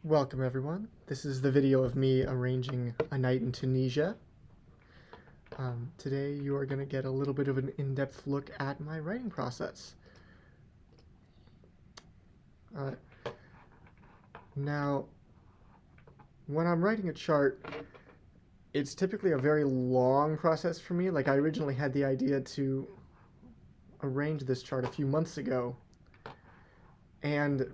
Welcome everyone. This is the video of me arranging A Night in Tunisia. Today you are going to get a little bit of an in-depth look at my writing process. Now, when I'm writing a chart, it's typically a very long process for me. Like, I originally had the idea to arrange this chart a few months ago, and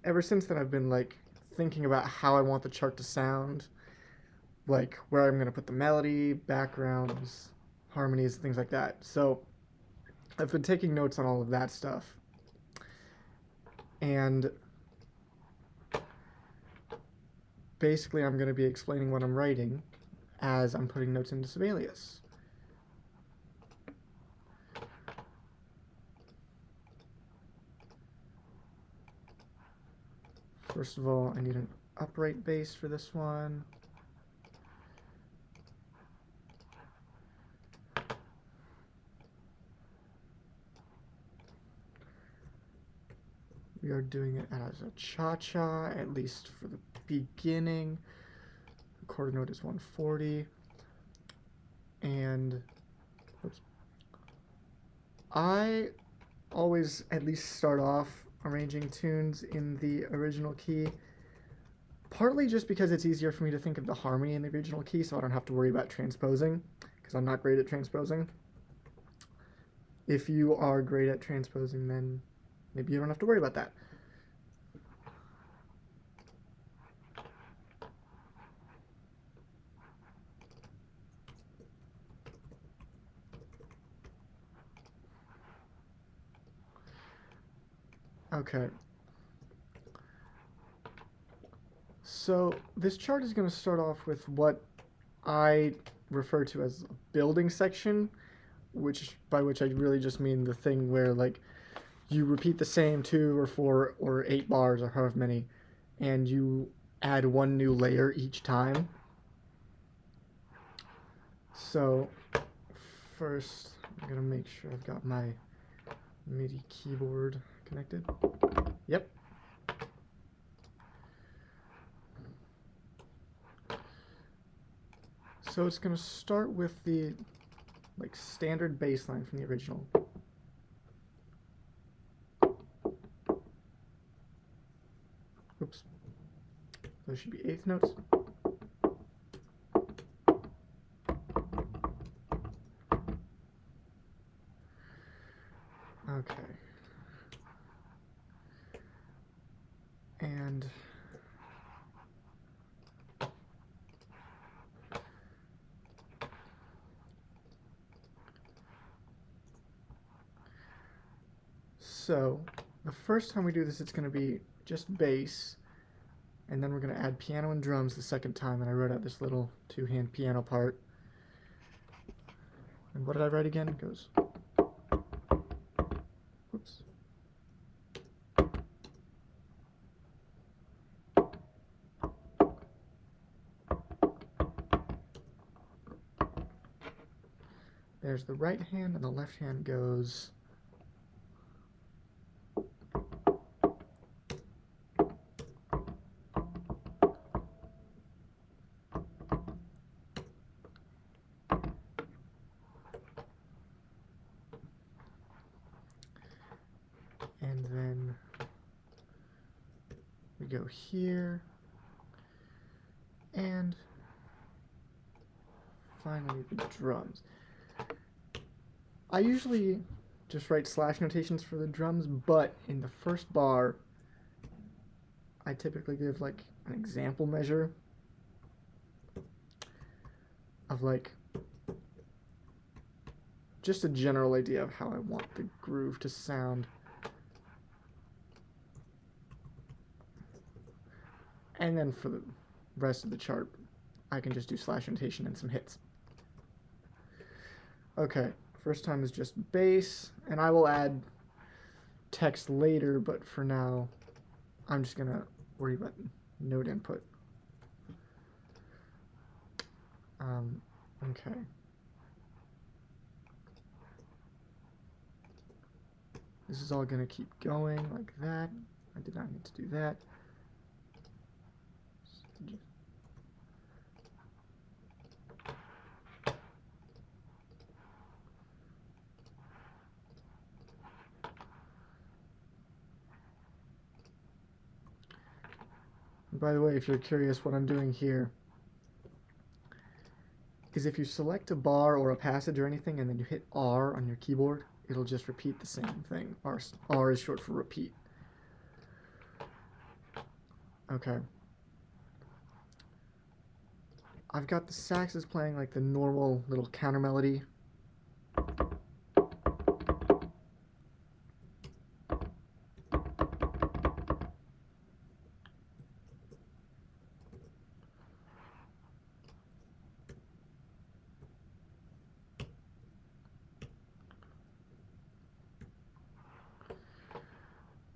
ever since then I've been thinking about how I want the chart to sound, like where I'm going to put the melody, backgrounds, harmonies, things like that. So I've been taking notes on all of that stuff. And basically I'm going to be explaining what I'm writing as I'm putting notes into Sibelius. First of all, I need an upright bass for this one. We are doing it as a cha-cha, at least for the beginning. The quarter note is 140. And oops. I always at least start off arranging tunes in the original key, partly just because it's easier for me to think of the harmony in the original key, so I don't have to worry about transposing, because I'm not great at transposing. If you are great at transposing, then maybe you don't have to worry about that. Okay. So this chart is going to start off with what I refer to as a building section, by which I really just mean the thing where you repeat the same 2 or 4 or 8 bars or however many, and you add one new layer each time. So first I'm gonna make sure I've got my MIDI keyboard connected. Yep. So it's gonna start with the standard bass line from the original. Oops. Those should be 8th notes. Okay. And so the first time we do this, it's going to be just bass, and then we're going to add piano and drums the second time, and I wrote out this little 2-hand piano part. And what did I write again? It goes, whoops. There's the right hand, and the left hand goes. And then we go here, and finally the drums. I usually just write slash notations for the drums, but in the first bar, I typically give an example measure of just a general idea of how I want the groove to sound. And then for the rest of the chart, I can just do slash notation and some hits. Okay, first time is just bass, and I will add text later, but for now, I'm just gonna worry about note input. Okay. This is all gonna keep going like that. I did not need to do that. By the way, if you're curious, what I'm doing here is if you select a bar or a passage or anything and then you hit R on your keyboard, it'll just repeat the same thing. R is short for repeat. Okay. I've got the saxes playing like the normal little counter melody.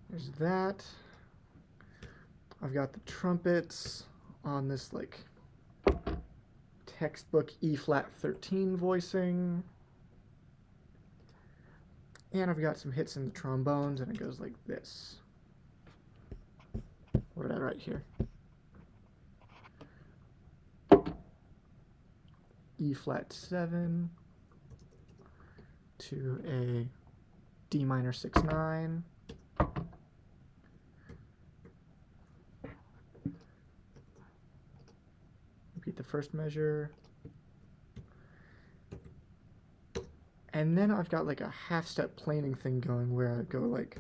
There's that. I've got the trumpets on this like textbook E flat 13 voicing. And I've got some hits in the trombones, and it goes like this. What did I write here? E flat 7 to a D minor 6/9. Repeat the first measure. And then I've got like a half step planing thing going where I go like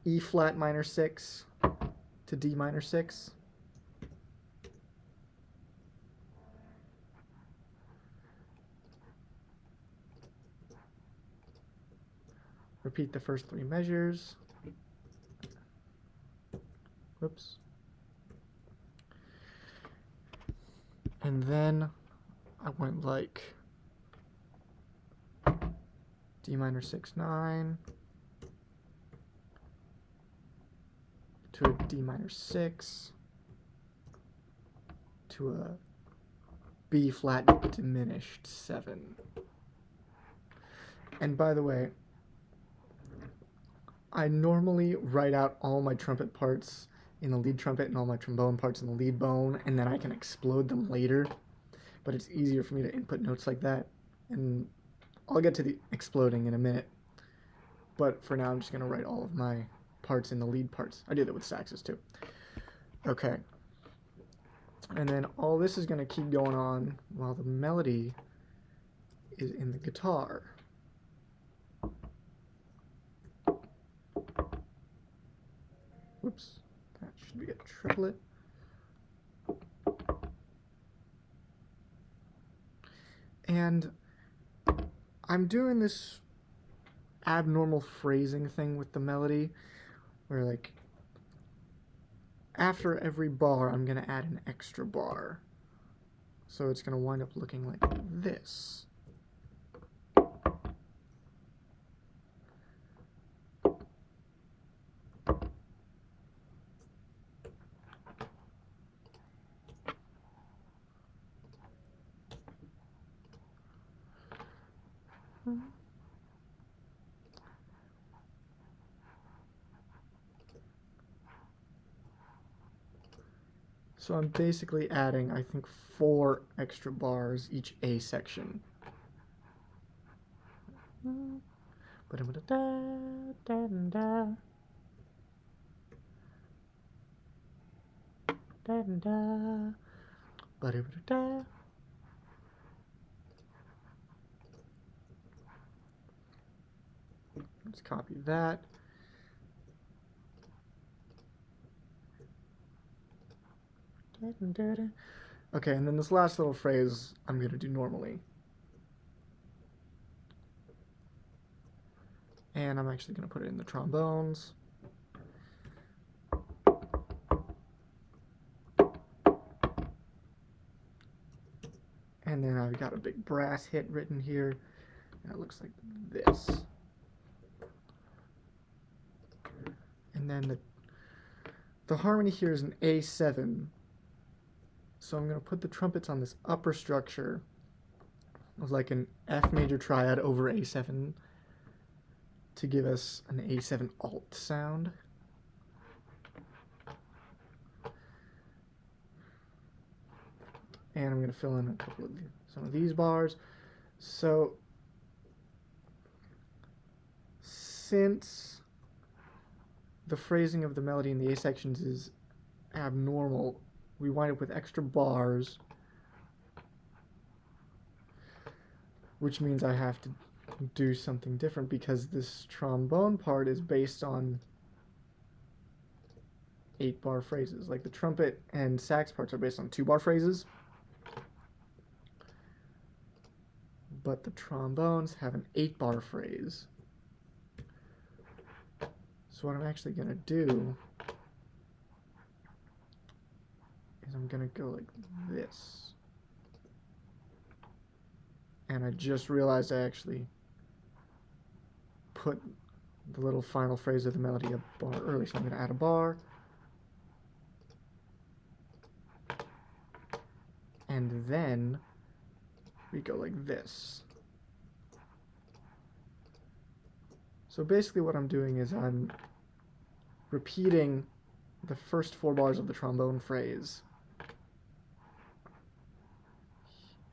E flat minor 6 to D minor 6. Repeat the first 3 measures. Whoops. And then I went like D minor 6/9 to a D minor 6 to a B flat diminished 7. And by the way, I normally write out all my trumpet parts in the lead trumpet and all my trombone parts in the lead bone, and then I can explode them later. But it's easier for me to input notes like that, and I'll get to the exploding in a minute. But for now, I'm just going to write all of my parts in the lead parts. I do that with saxes too. Okay. And then all this is going to keep going on while the melody is in the guitar. Whoops, that should be a triplet. And I'm doing this abnormal phrasing thing with the melody where like after every bar I'm going to add an extra bar. So it's going to wind up looking like this. So I'm basically adding, I think, 4 extra bars each A section. Let's copy that. Okay, and then this last little phrase I'm going to do normally. And I'm actually going to put it in the trombones. And then I've got a big brass hit written here, and it looks like this. And then the harmony here is an A7. So I'm going to put the trumpets on this upper structure of like an F major triad over A7 to give us an A7 alt sound. And I'm going to fill in a couple of some of these bars. So since the phrasing of the melody in the A sections is abnormal, we wind up with extra bars, which means I have to do something different because this trombone part is based on 8-bar phrases. Like the trumpet and sax parts are based on 2-bar phrases, but the trombones have an 8-bar phrase. So what I'm actually going to do is I'm going to go like this. And I just realized I actually put the little final phrase of the melody a bar early. So I'm going to add a bar. And then we go like this. So basically what I'm doing is I'm repeating the first 4 bars of the trombone phrase.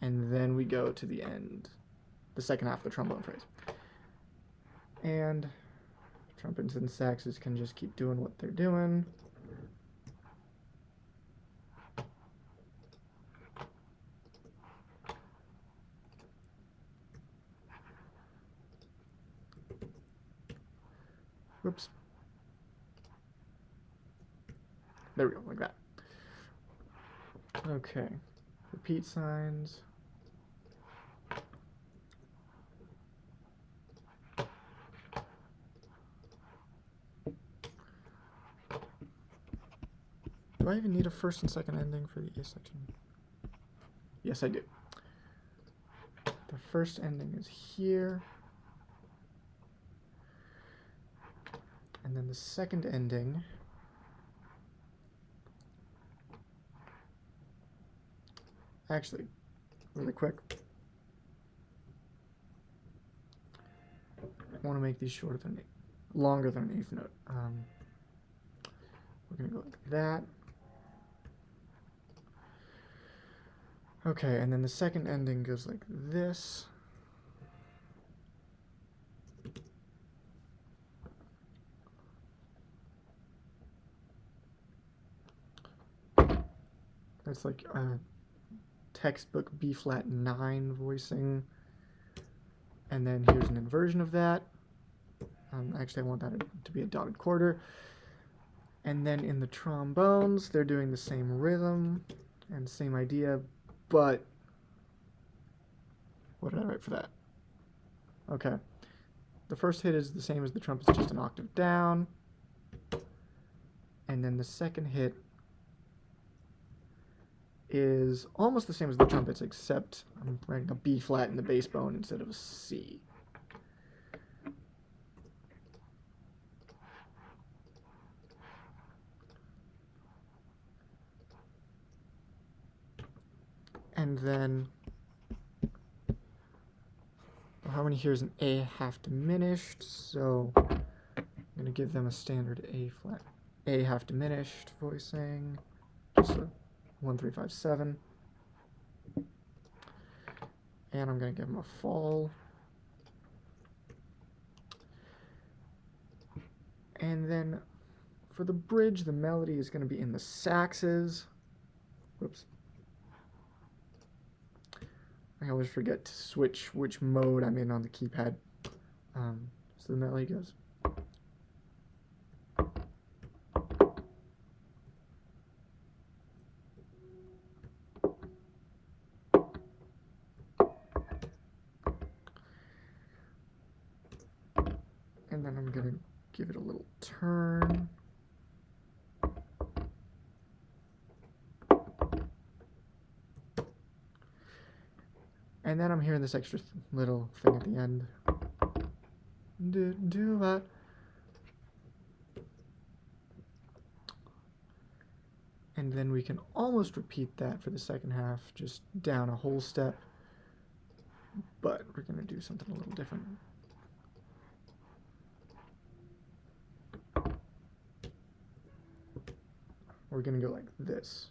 And then we go to the end, the second half of the trombone phrase. And trumpets and saxes can just keep doing what they're doing. Whoops. There we go, like that. Okay, repeat signs. Do I even need a first and second ending for the A section? Yes, I do. The first ending is here. And then the second ending actually, really quick, I want to make these longer than an 8th note. We're going to go like that. Okay, and then the second ending goes like this. That's like a textbook B-flat 9 voicing. And then here's an inversion of that. Actually, I want that to be a dotted quarter. And then in the trombones, they're doing the same rhythm and same idea, but what did I write for that? Okay. The first hit is the same as the trumpets, just an octave down. And then the second hit is almost the same as the trumpets, except I'm writing a B flat in the bass bone instead of a C. And then the harmony here is an A half diminished, so I'm going to give them a standard A flat, A half diminished voicing, just a 1, 3, 5, 7. And I'm going to give them a fall. And then for the bridge, the melody is going to be in the saxes. Whoops. I always forget to switch which mode I'm in on the keypad. So the melody goes. And then I'm going to give it a little turn. And then I'm hearing this extra little thing at the end. And then we can almost repeat that for the second half, just down a whole step. But we're going to do something a little different. We're going to go like this.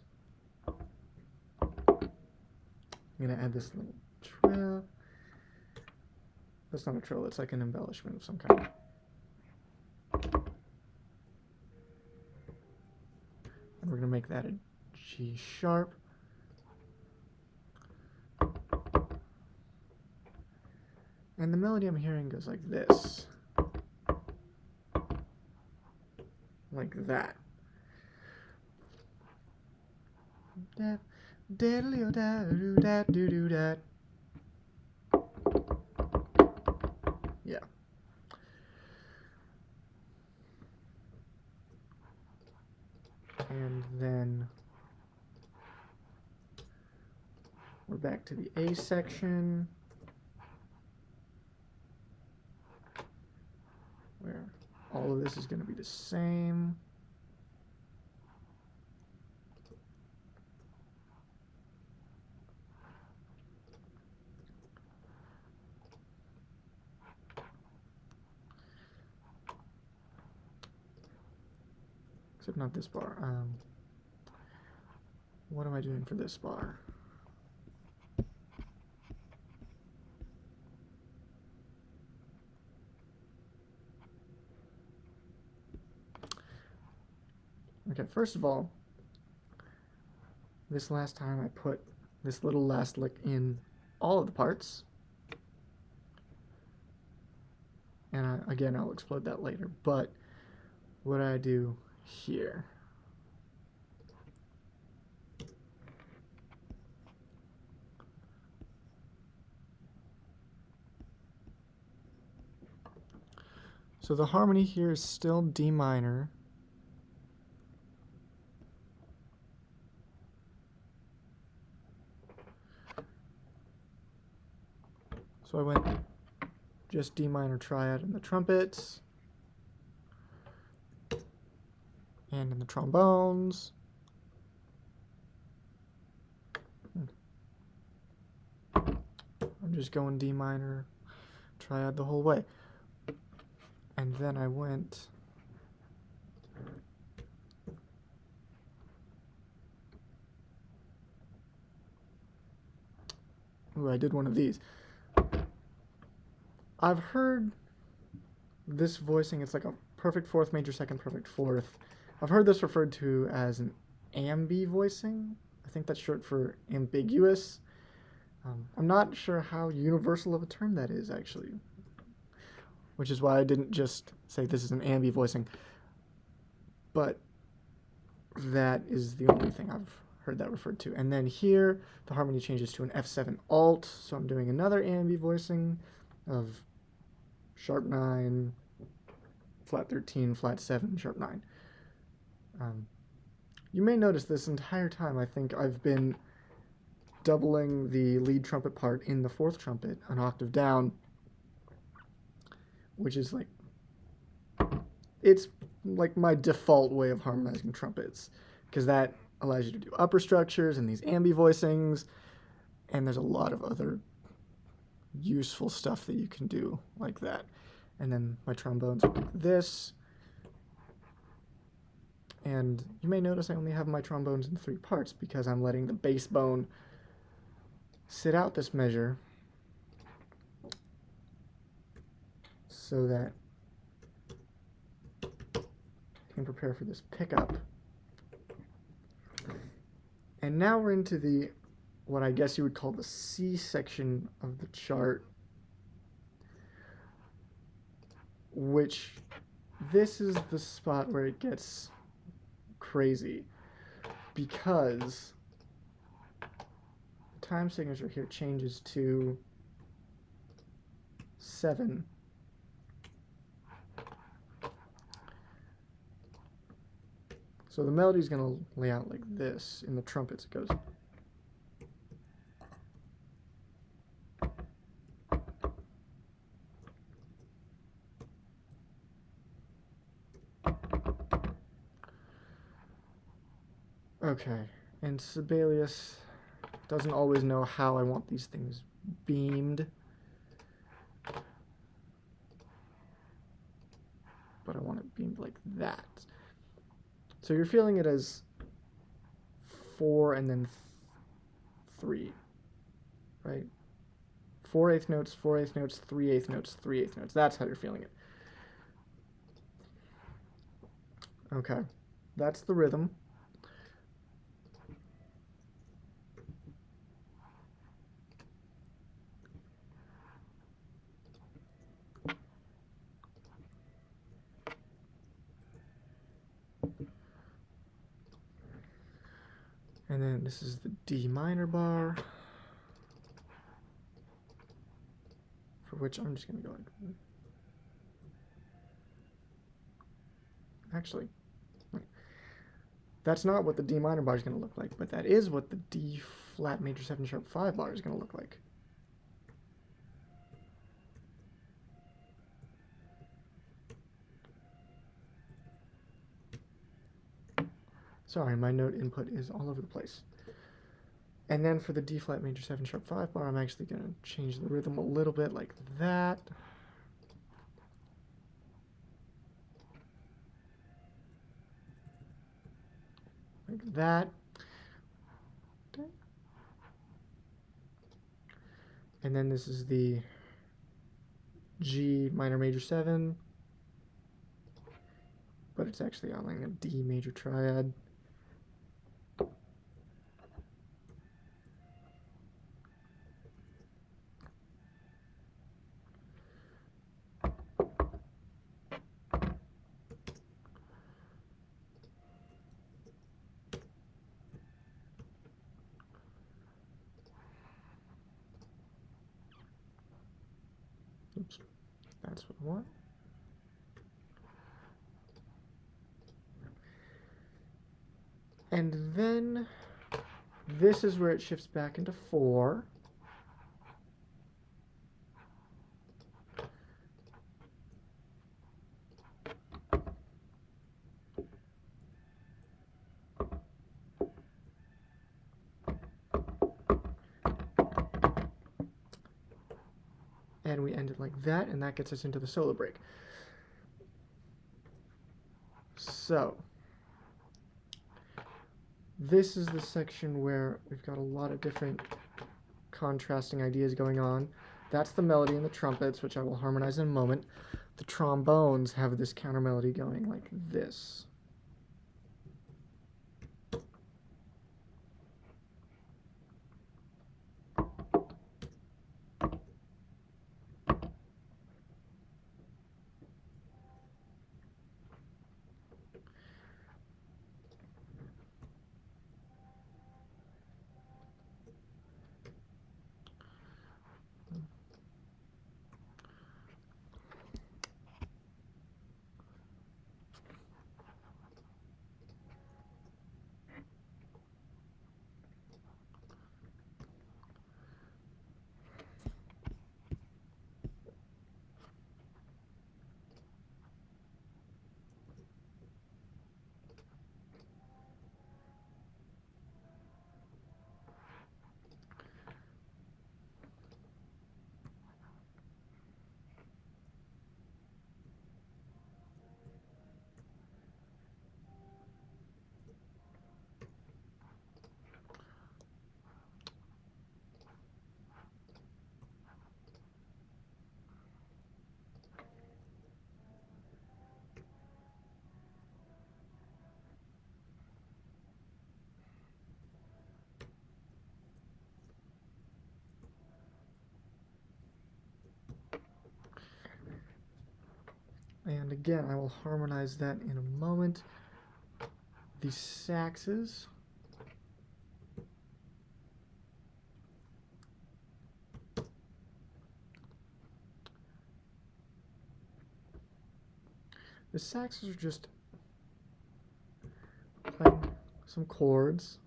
I'm going to add this little trill. That's not a trill, it's like an embellishment of some kind. And we're going to make that a G sharp. And the melody I'm hearing goes like this. Like that. Yeah. And then we're back to the A section, where all of this is going to be the same. Except not this bar. What am I doing for this bar? Okay, first of all, this last time I put this little last lick in all of the parts. And again, I'll explode that later. But what I do here. So the harmony here is still D minor. So I went just D minor triad in the trumpets and in the trombones. I'm just going D minor triad the whole way. And then I went ooh, I did one of these. I've heard this voicing, it's like a perfect fourth, major second, perfect fourth. I've heard this referred to as an ambi voicing. I think that's short for ambiguous. I'm not sure how universal of a term that is, actually, which is why I didn't just say this is an ambi voicing. But that is the only thing I've heard that referred to. And then here, the harmony changes to an F7 alt, so I'm doing another ambi voicing of sharp 9, flat 13, flat 7, sharp 9. You may notice this entire time, I think I've been doubling the lead trumpet part in the fourth trumpet an octave down, which is like, it's like my default way of harmonizing trumpets, because that allows you to do upper structures and these ambi voicings, and there's a lot of other useful stuff that you can do like that. And then my trombones are like this. And you may notice I only have my trombones in 3 parts because I'm letting the bass bone sit out this measure so that I can prepare for this pickup. And now we're into the, what I guess you would call the C section of the chart, which this is the spot where it gets crazy, because the time signature here changes to 7. So the melody is going to lay out like this. In the trumpets, it goes. Okay, and Sibelius doesn't always know how I want these things beamed, but I want it beamed like that. So you're feeling it as 4 and then 3. right? 4/8 notes, 4/8 notes, 3/8 notes, 3/8 notes. That's how you're feeling it. Okay, that's the rhythm. And then this is the D minor bar, for which I'm just going to go like, actually, that's not what the D minor bar is going to look like, but that is what the D flat major 7 sharp 5 bar is going to look like. Sorry, my note input is all over the place. And then for the D flat major 7 sharp 5 bar, I'm actually going to change the rhythm a little bit like that. Like that. And then this is the G minor major 7, but it's actually on like a D major triad. Oops, that's what I want. And then this is where it shifts back into 4. And we end it like that, and that gets us into the solo break. So this is the section where we've got a lot of different contrasting ideas going on. That's the melody and the trumpets, which I will harmonize in a moment. The trombones have this counter melody going like this. And again, I will harmonize that in a moment. The saxes. The saxes are just playing some chords.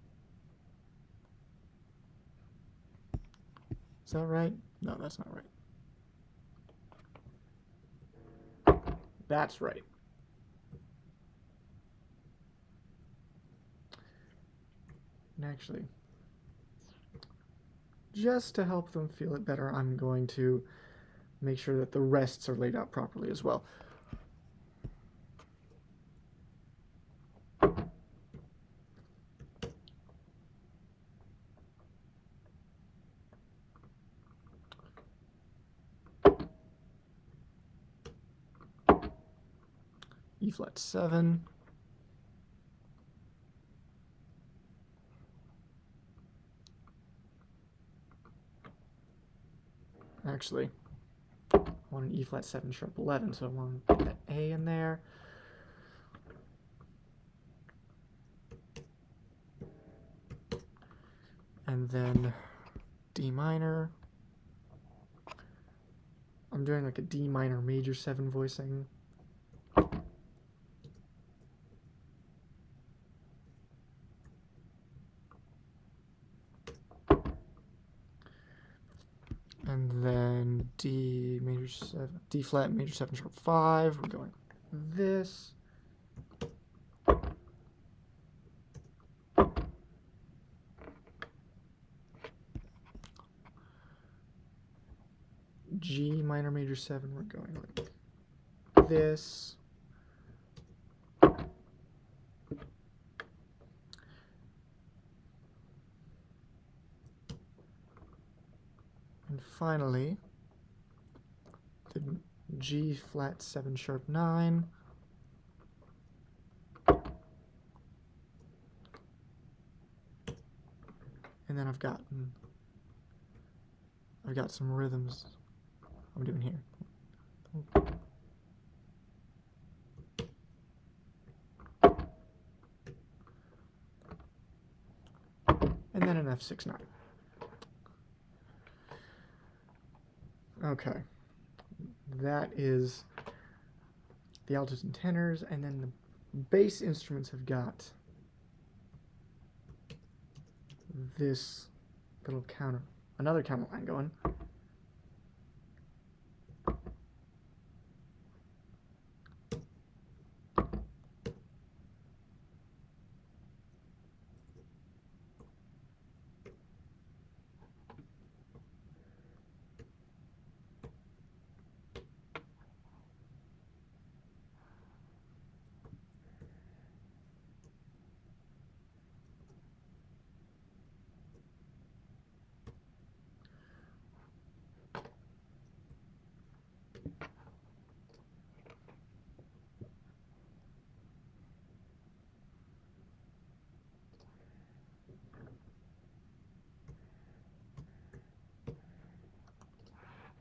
Is that right? No, that's not right. That's right. And actually, just to help them feel it better, I'm going to make sure that the rests are laid out properly as well. E flat 7. Actually, I want an E flat 7 sharp 11, so I want to get that A in there. And then D minor. I'm doing like a D minor major 7 voicing. And then D major 7, D flat major 7 sharp 5. We're going this. G minor major 7, we're going like this. And finally, the G flat 7 sharp 9. And then I've got some rhythms I'm doing here. And then an F6/9. Okay. That is the altos and tenors, and then the bass instruments have got this little another counter line going.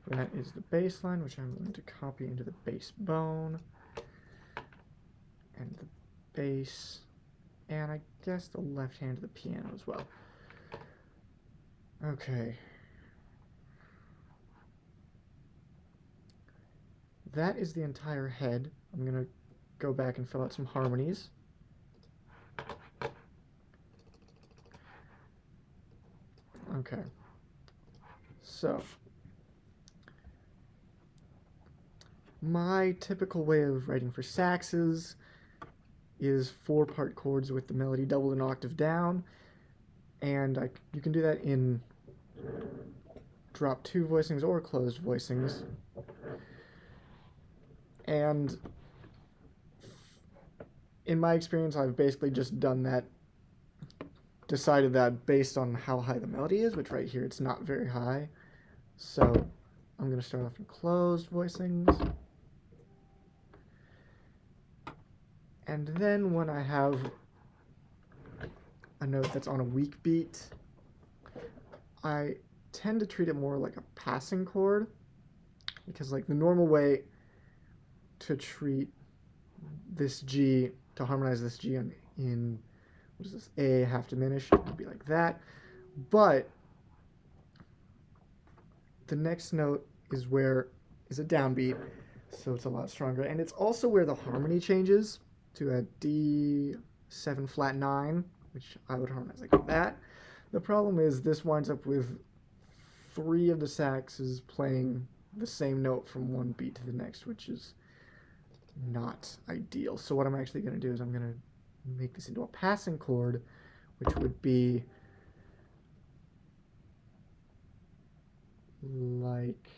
That is the bass line, which I'm going to copy into the bass bone. And the bass, and I guess the left hand of the piano as well. Okay. That is the entire head. I'm going to go back and fill out some harmonies. Okay. So, my typical way of writing for saxes is 4-part chords with the melody doubled an octave down, and you can do that in drop 2 voicings or closed voicings. And in my experience, I've basically just done that, decided that based on how high the melody is, which right here it's not very high. So I'm going to start off in closed voicings. And then when I have a note that's on a weak beat, I tend to treat it more like a passing chord, because like the normal way to treat this G, to harmonize this G in what is this, A half diminished, it would be like that. But the next note is a downbeat, so it's a lot stronger. And it's also where the harmony changes to a D7 flat 9, which I would harmonize like that. The problem is this winds up with 3 of the saxes playing the same note from one beat to the next, which is not ideal. So what I'm actually going to do is I'm going to make this into a passing chord, which would be like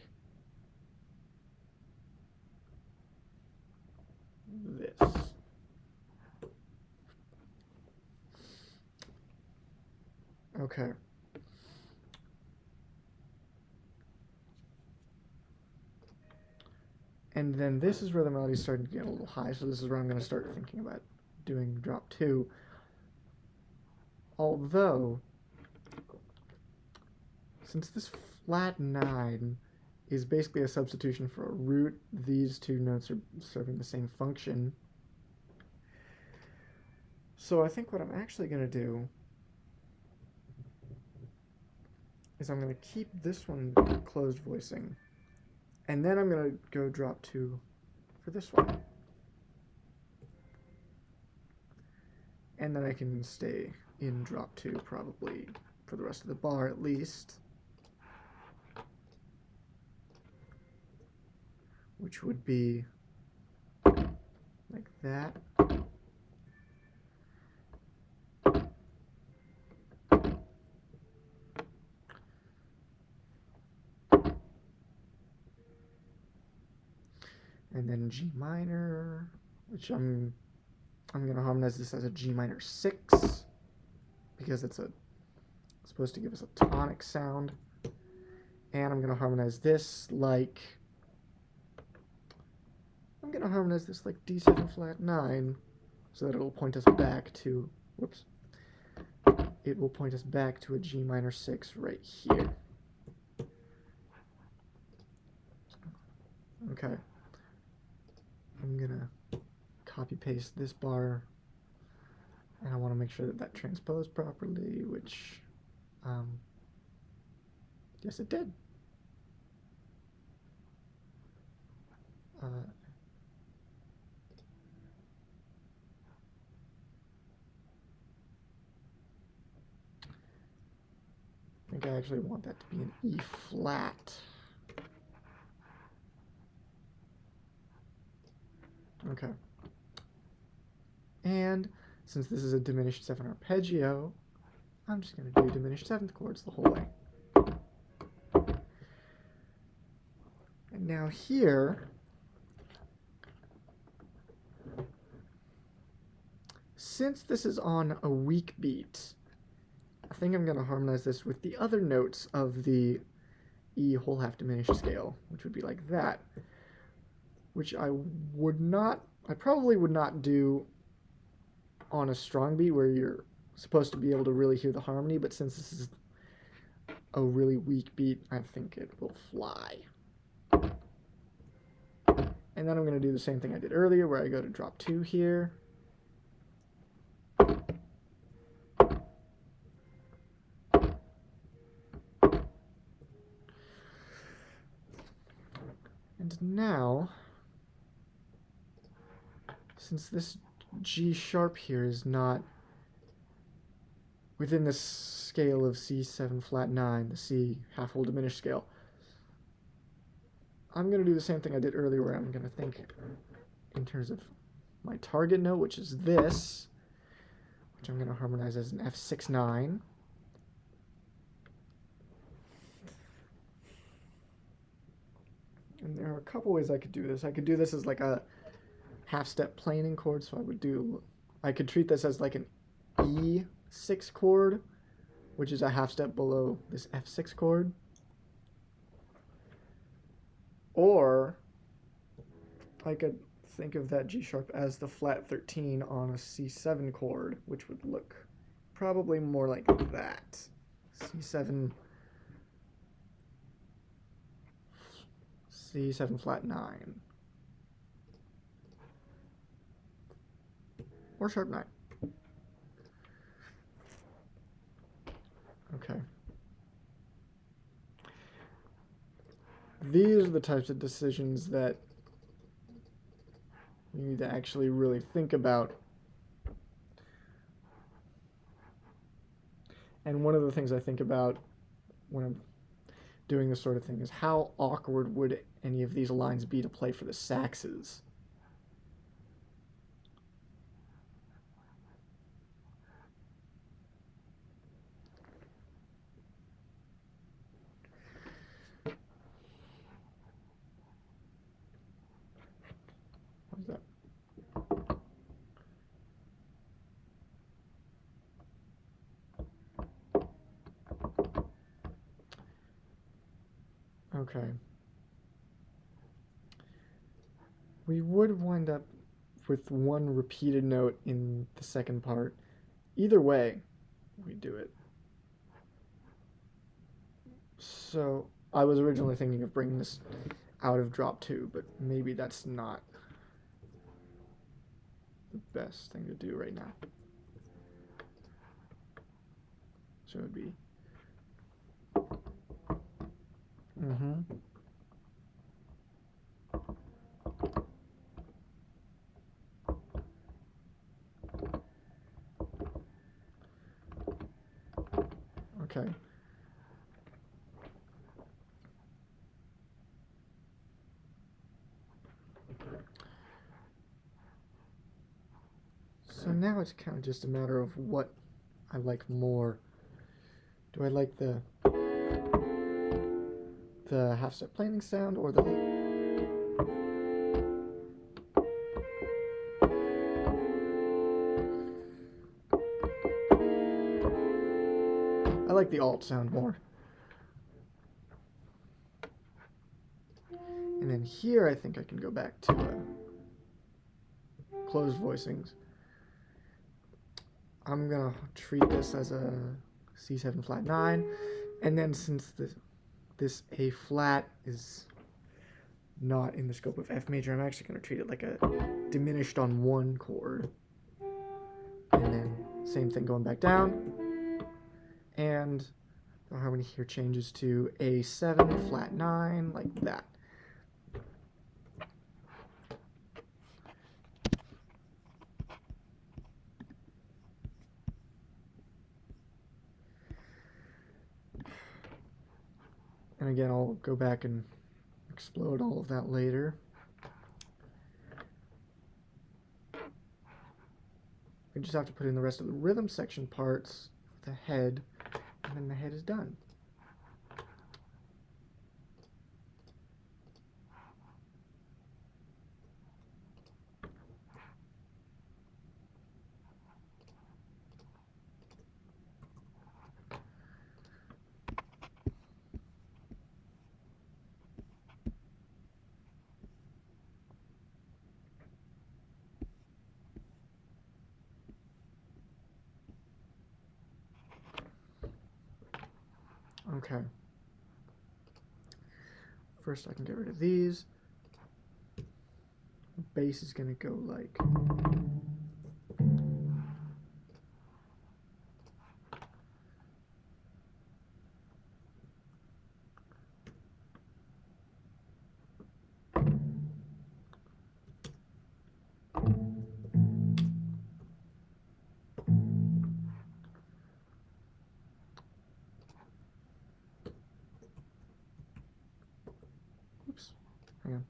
this. Okay. And then this is where the melody's starting to get a little high, so this is where I'm going to start thinking about doing drop 2. Although, since this flat 9 is basically a substitution for a root, these two notes are serving the same function. So I think what I'm actually going to do is I'm going to keep this one closed voicing, and then I'm going to go drop 2 for this one. And then I can stay in drop 2 probably for the rest of the bar at least, which would be like that. And then G minor, which I'm going to harmonize this as a G minor 6 because it's supposed to give us a tonic sound. And I'm going to harmonize this like D7 flat 9 so that it'll point us back to, it will point us back to a G minor 6 right here. Okay. I'm going to copy paste this bar, and I want to make sure that transposed properly, which, yes, it did. I think I actually want that to be an E flat. Okay. And since this is a diminished 7 arpeggio, I'm just going to do diminished 7th chords the whole way. And now here, since this is on a weak beat, I think I'm going to harmonize this with the other notes of the E whole half diminished scale, which would be like that, which I probably would not do on a strong beat where you're supposed to be able to really hear the harmony, but since this is a really weak beat, I think it will fly. And then I'm going to do the same thing I did earlier where I go to drop 2 here. And now, since this G sharp here is not within the scale of C7 flat 9, the C half whole diminished scale, I'm going to do the same thing I did earlier where I'm going to think in terms of my target note, which is this, which I'm going to harmonize as an F6-9. And there are a couple ways I could do this. I could do this as like a half-step planing chord, so I could treat this as like an E6 chord, which is a half-step below this F6 chord. Or I could think of that G sharp as the flat 13 on a C7 chord, which would look probably more like that. C7 flat 9. Or sharp 9. Okay. These are the types of decisions that you need to actually really think about. And one of the things I think about when I'm doing this sort of thing is how awkward would any of these lines be to play for the saxes? What is that? Okay. we would wind up with one repeated note in the second part. Either way, we do it. So I was originally thinking of bringing this out of drop 2, but maybe that's not the best thing to do right now. So it would be okay. So now it's kind of just a matter of what I like more. Do I like the half-step planing sound or the I like the alt sound more. And then here I think I can go back to closed voicings. I'm gonna treat this as a C7 flat 9, and then since this A flat is not in the scope of F major, I'm actually gonna treat it like a diminished on 1 chord. And then same thing going back down, and the harmony here changes to A7 flat 9 like that. And again, I'll go back and explode all of that later. We just have to put in the rest of the rhythm section parts, the head, and then the head is done. Okay. First I can get rid of these. The bass is going to go like... Oops, hang on.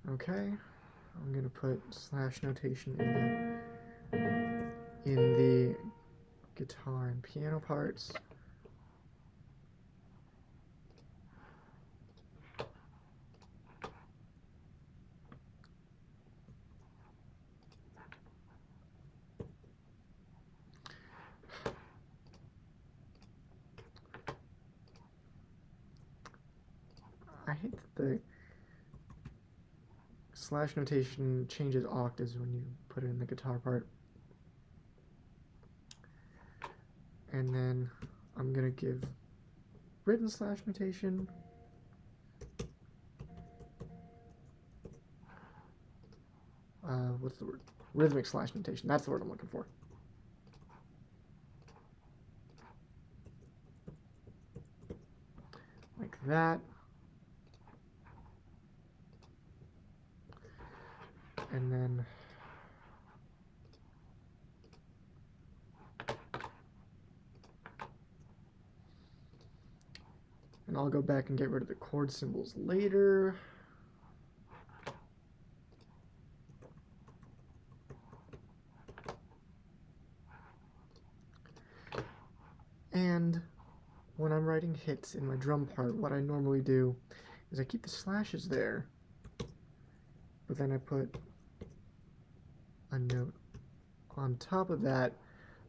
Okay, I'm going to put slash notation in the guitar and piano parts. I hate that the slash notation changes octaves when you put it in the guitar part. And then I'm going to give written slash notation. What's the word? Rhythmic slash notation. That's the word I'm looking for. Like that. And then I'll go back and get rid of the chord symbols later. And when I'm writing hits in my drum part, what I normally do is I keep the slashes there, but then I put a note on top of that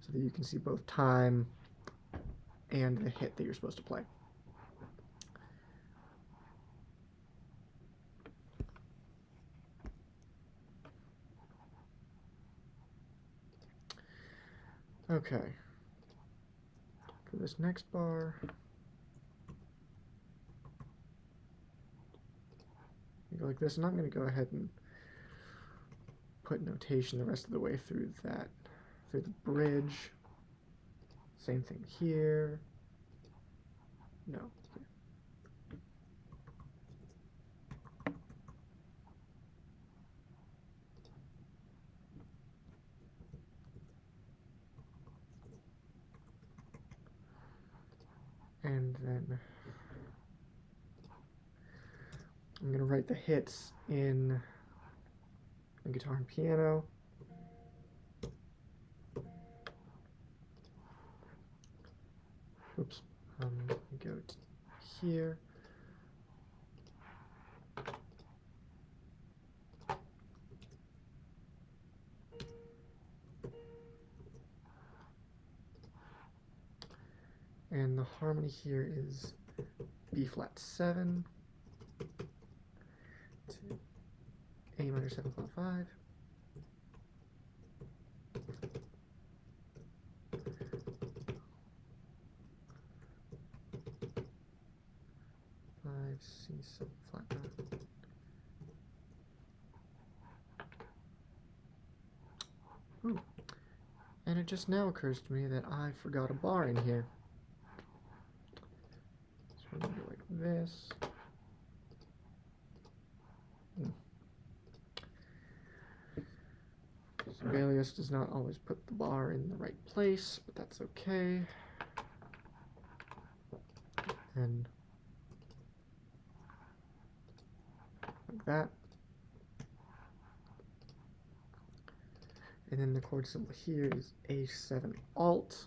so that you can see both time and the hit that you're supposed to play. Okay. For this next bar, you go like this, and I'm going to go ahead and put notation the rest of the way through that, through the bridge. Same thing here. No. And then I'm going to write the hits in the guitar and piano. Oops. Go to here. And the harmony here is B flat 7 to A minor 7 flat 5. C7 flat 9. Ooh. And it just now occurs to me that I forgot a bar in here. So we're going to go like this. Sibelius does not always put the bar in the right place, but that's okay. And like that. And then the chord symbol here is A7 alt.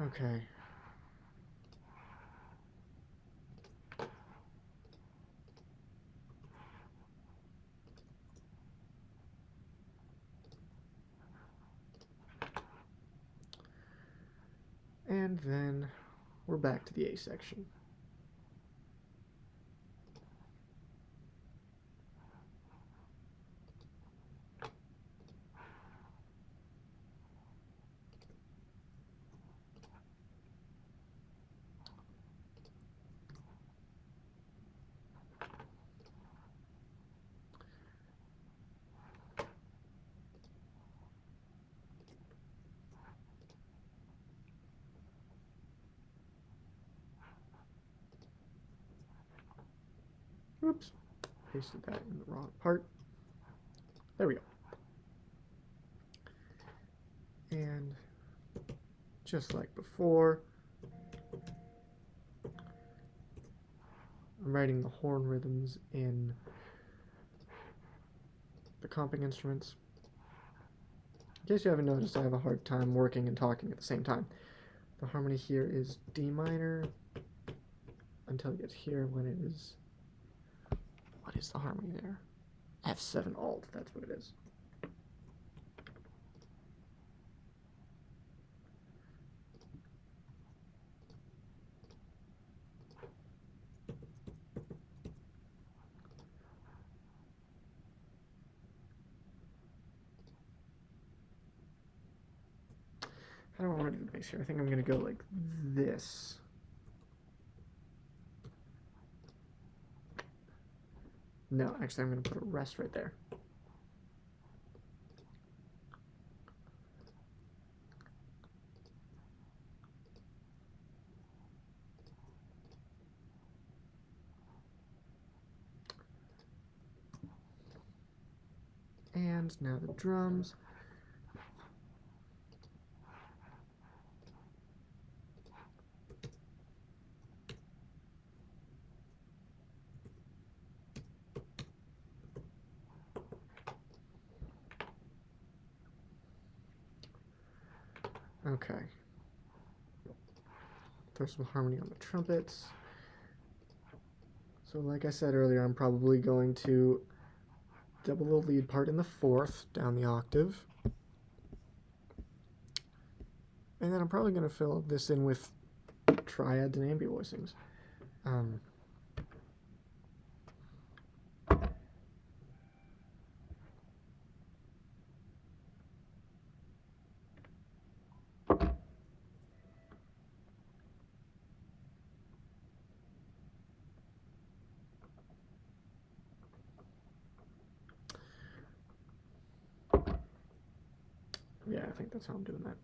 Okay. And then we're back to the A section. Oops, pasted that in the wrong part. There we go. And just like before, I'm writing the horn rhythms in the comping instruments. In case you haven't noticed, I have a hard time working and talking at the same time. The harmony here is D minor until it gets here when it is... What is the harmony there? F7 alt, that's what it is. How do I want to do the bass here? I think I'm going to go like this. No, actually I'm going to put a rest right there. And now the drums. Okay. Throw some harmony on the trumpets. So like I said earlier, I'm probably going to double the lead part in the fourth down the octave. And then I'm probably going to fill this in with triads and ambient voicings. Yeah, I think that's how I'm doing that.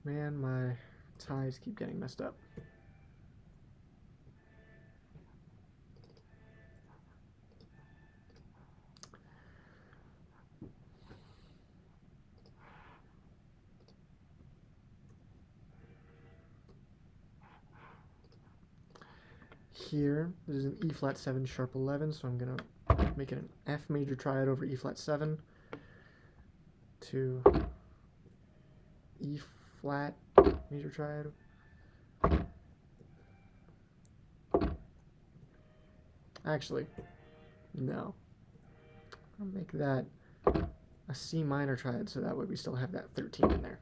Man, my ties keep getting messed up. Here, this is an E flat 7 sharp 11, so I'm going to make it an F major triad over E flat 7 to E flat major triad. Actually, no. I'll make that a C minor triad, so that way we still have that 13 in there.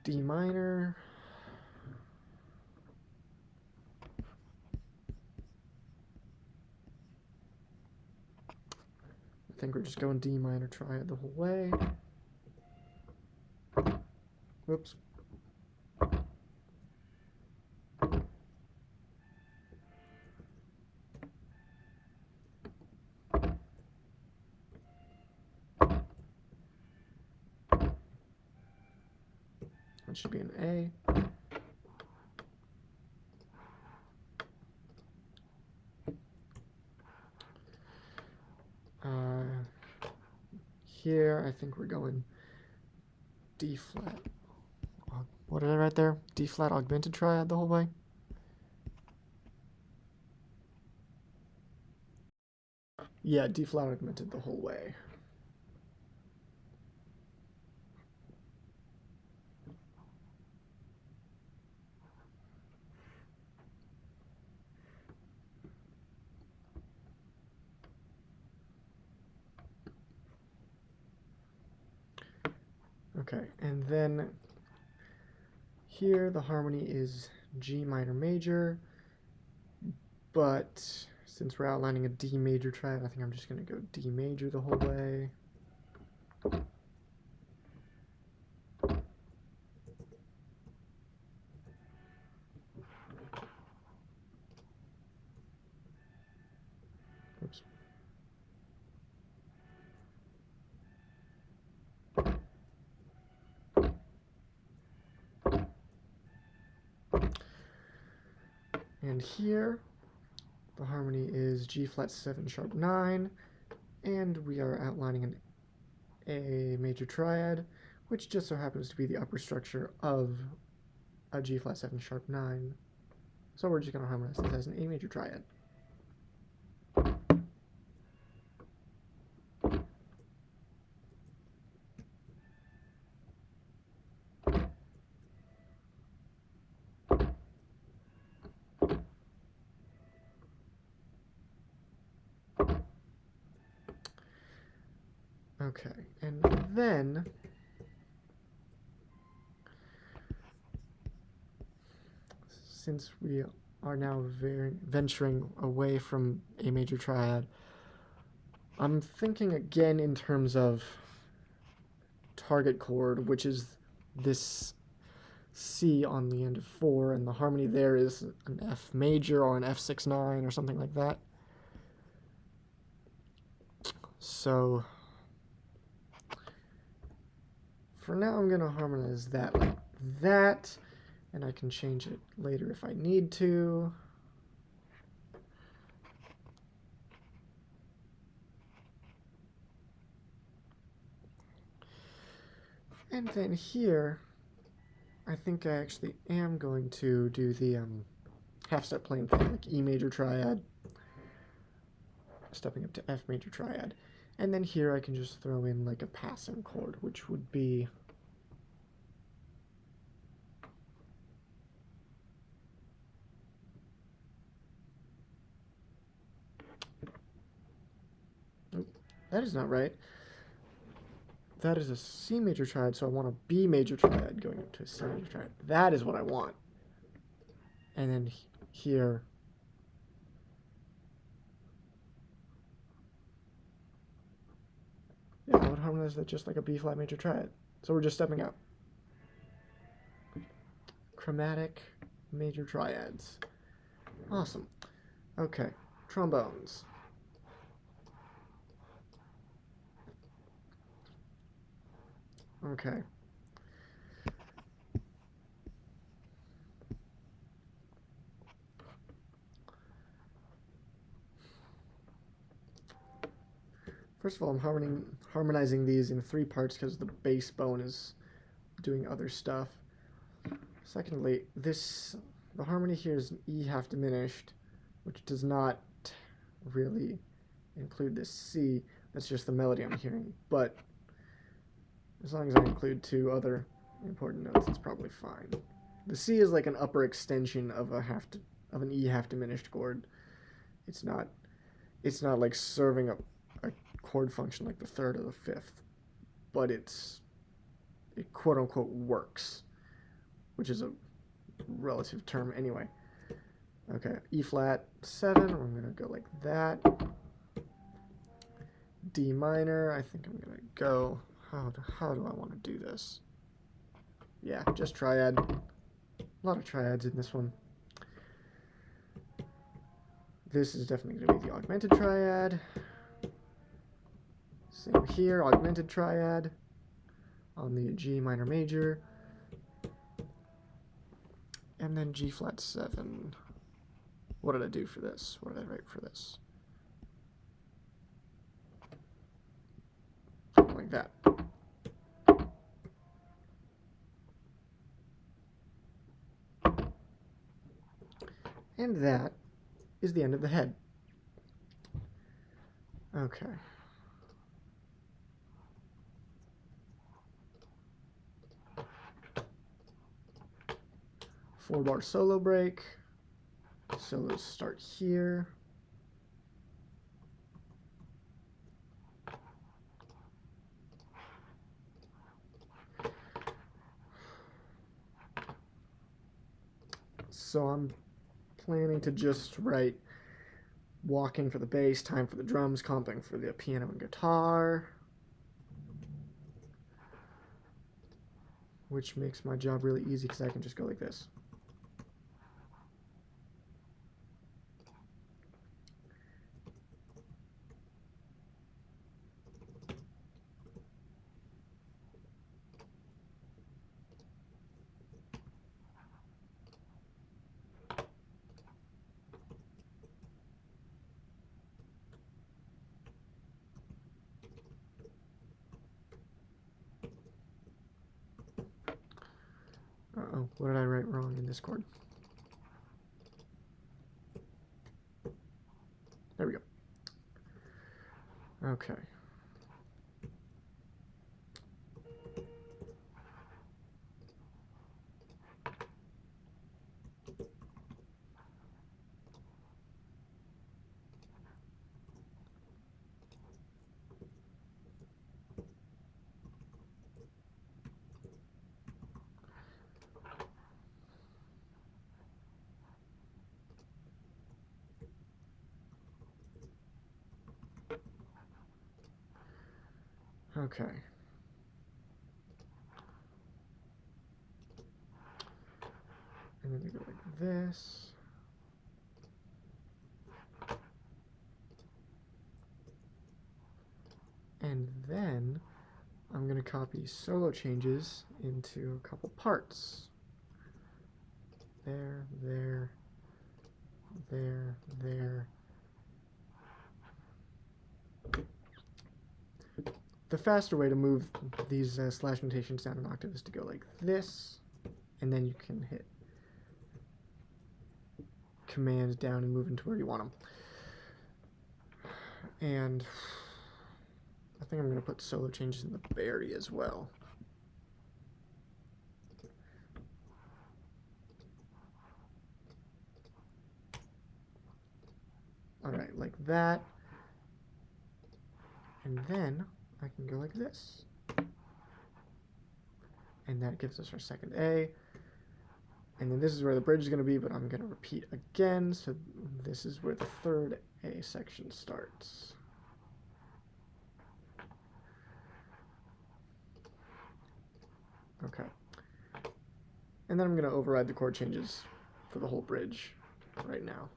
D minor. I think we're just going D minor triad the whole way. Whoops. That should be an A. Here, I think we're going D flat. What did I write there? D flat augmented triad the whole way? Yeah, D flat augmented the whole way. Okay, and then here the harmony is G minor major, but since we're outlining a D major triad, I think I'm just going to go D major the whole way. Oops. And here, the harmony is G flat 7 sharp 9, and we are outlining an A major triad, which just so happens to be the upper structure of a G flat 7 sharp 9. So we're just going to harmonize this as an A major triad. Okay, and then since we are now venturing away from A major triad, I'm thinking again in terms of target chord, which is this C on the end of 4, and the harmony there is an F major or an F6/9 or something like that. So for now I'm going to harmonize that like that, and I can change it later if I need to. And then here I think I actually am going to do the half-step playing thing, like E major triad, stepping up to F major triad. And then here I can just throw in like a passing chord, which would be... Oh, that is not right. That is a C major triad, so I want a B major triad going up to a C major triad. That is what I want. And then here... Yeah, I would harmonize that just like a B flat major triad. So we're just stepping up. Chromatic major triads. Awesome. Okay, trombones. Okay. First of all, I'm harmonizing these in 3 parts because the bass bone is doing other stuff. Secondly, the harmony here is an E half diminished, which does not really include this C. That's just the melody I'm hearing. But as long as I include 2 other important notes, it's probably fine. The C is like an upper extension of an E half diminished chord. It's not like serving a chord function like the 3rd or the 5th, but it quote unquote works, which is a relative term anyway. Okay, E flat 7, I'm gonna go like that. D minor, I think I'm gonna go, how do I want to do this? Yeah, just triad. A lot of triads in this one. This is definitely gonna be the augmented triad. Same here, augmented triad on the G minor major. And then G flat 7. What did I do for this? What did I write for this? Something like that. And that is the end of the head. Okay. Four-bar solo break. Solos start here. So I'm planning to just write walking for the bass, time for the drums, comping for the piano and guitar, which makes my job really easy because I can just go like this. Uh-oh, what did I write wrong in this chord? There we go. Okay. Okay. And then we go like this. And then I'm going to copy solo changes into a couple parts. There, there, there, there. The faster way to move these slash notations down an octave is to go like this. and then you can hit Command down and move into where you want them. And I think I'm going to put solo changes in the berry as well. Alright, like that. And then I can go like this. And that gives us our second A. And then this is where the bridge is going to be, but I'm going to repeat again. So this is where the third A section starts. Okay. And then I'm going to override the chord changes for the whole bridge right now.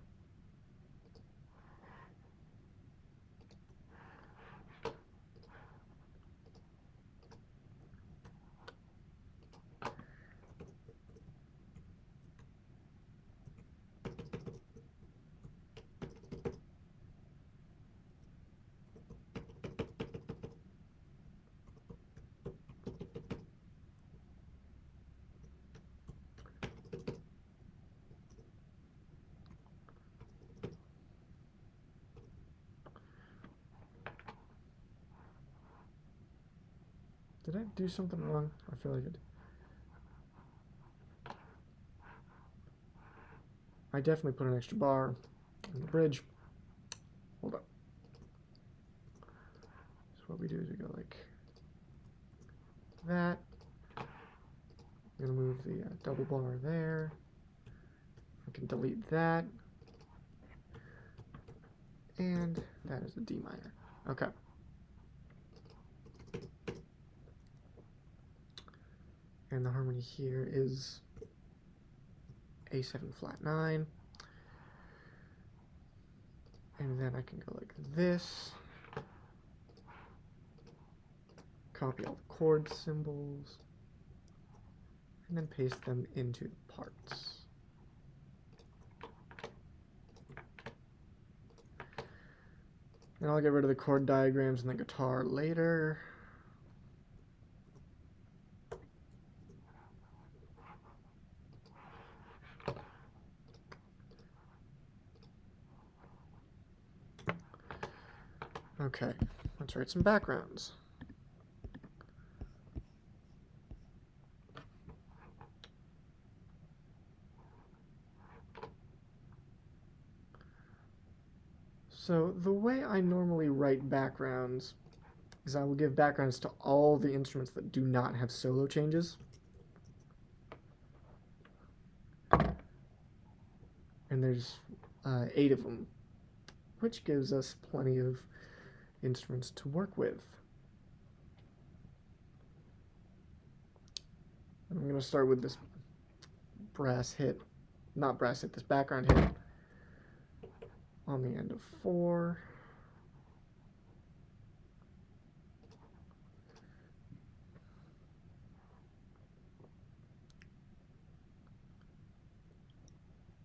Did I do something wrong? I feel like I did. I definitely put an extra bar in the bridge. Hold up. So what we do is we go like that. I'm going to move the double bar there. I can delete that. And that is a D minor. Okay. And the harmony here is A7 flat 9. And then I can go like this. Copy all the chord symbols. And then paste them into the parts. And I'll get rid of the chord diagrams and the guitar later. Okay, let's write some backgrounds. So the way I normally write backgrounds is I will give backgrounds to all the instruments that do not have solo changes. And there's 8 of them, which gives us plenty of instruments to work with. I'm going to start with this this background hit on the end of 4.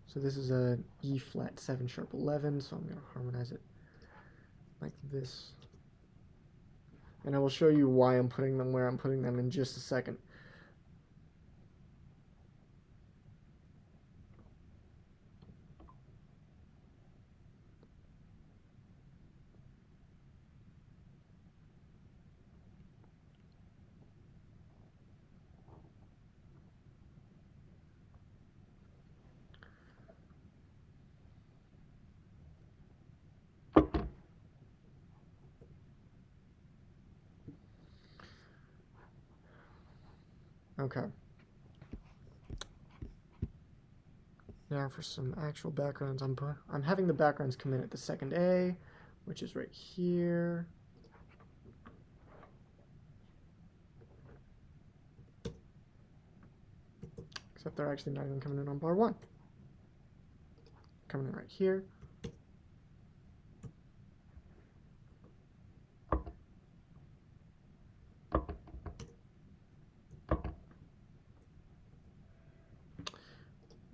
So this is a E flat 7 sharp 11, so I'm going to harmonize it like this. And I will show you why I'm putting them where I'm putting them in just a second. Okay. Now for some actual backgrounds, I'm having the backgrounds come in at the second A, which is right here. Except they're actually not even coming in on bar 1. Coming in right here.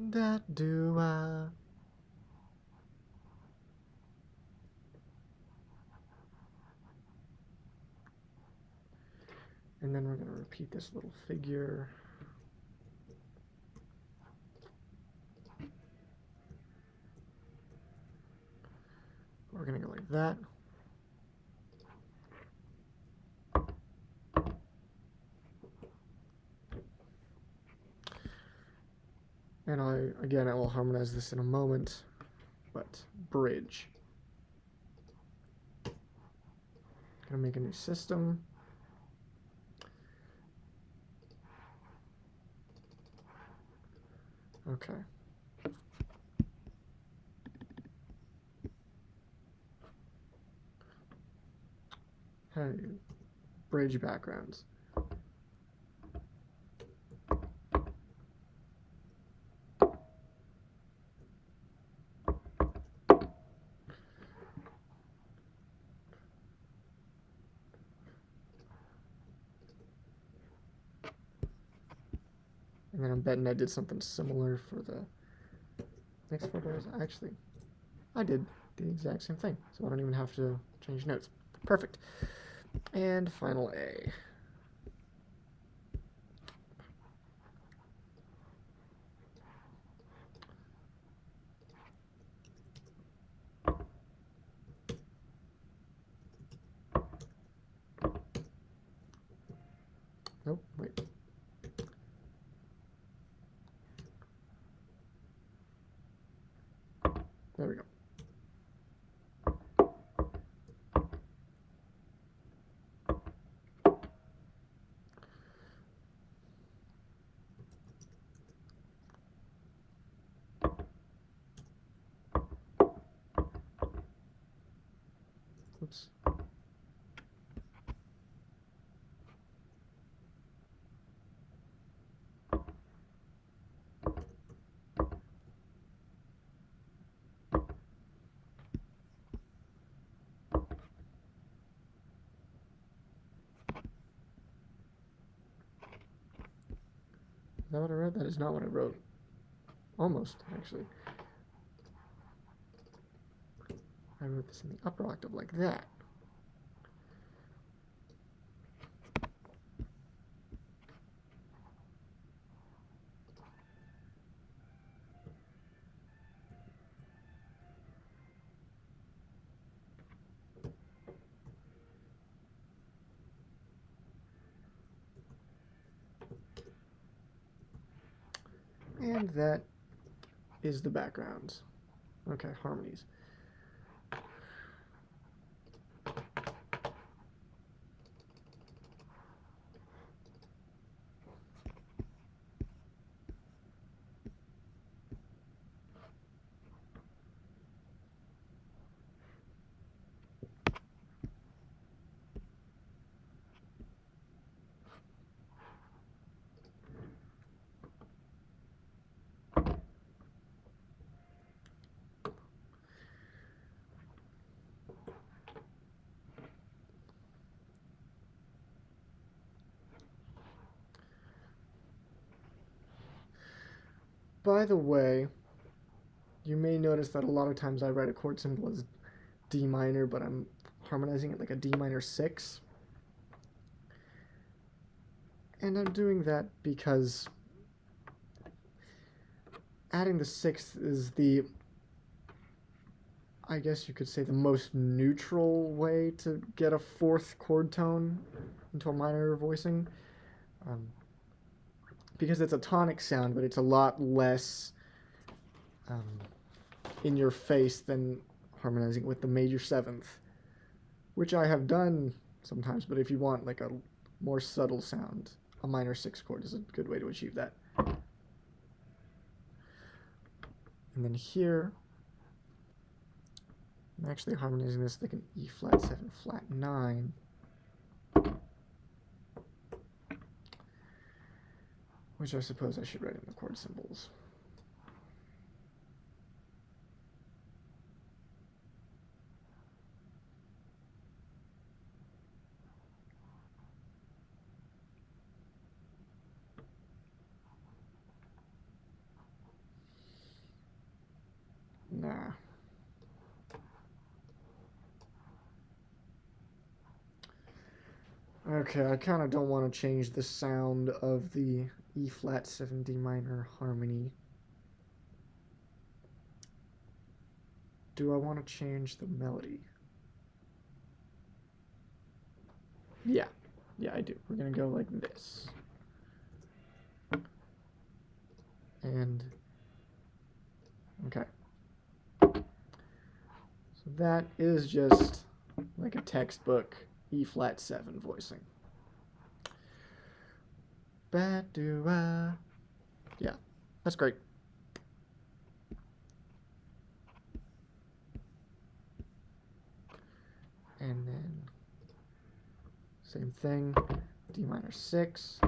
That do I. And then we're going to repeat this little figure. that. And I will harmonize this in a moment, but bridge. Gonna make a new system. Okay. Hey, bridge backgrounds. And then I'm betting I did something similar for the next 4 bars. Actually, I did the exact same thing, so I don't even have to change notes. Perfect. And final A. Nope, wait. There we go. Oops. Is that what I wrote? That is not what I wrote. Almost, actually. I wrote this in the upper octave like that. And that is the background. Okay, harmonies. By the way, you may notice that a lot of times I write a chord symbol as D minor, but I'm harmonizing it like a D minor 6. And I'm doing that because adding the 6th is the, I guess you could say, the most neutral way to get a 4th chord tone into a minor voicing. Because it's a tonic sound, but it's a lot less in your face than harmonizing with the major 7th, which I have done sometimes, but if you want like a more subtle sound, a minor 6 chord is a good way to achieve that. And then here, I'm actually harmonizing this like an E flat 7 flat 9. Which I suppose I should write in the chord symbols. Nah. Okay, I kind of don't want to change the sound of the E flat 7 D minor harmony. Do I want to change the melody? Yeah. Yeah, I do. We're going to go like this. And, okay. So that is just like a textbook E flat 7 voicing. Ba-do-ah. Yeah, that's great. And then same thing, D minor 6,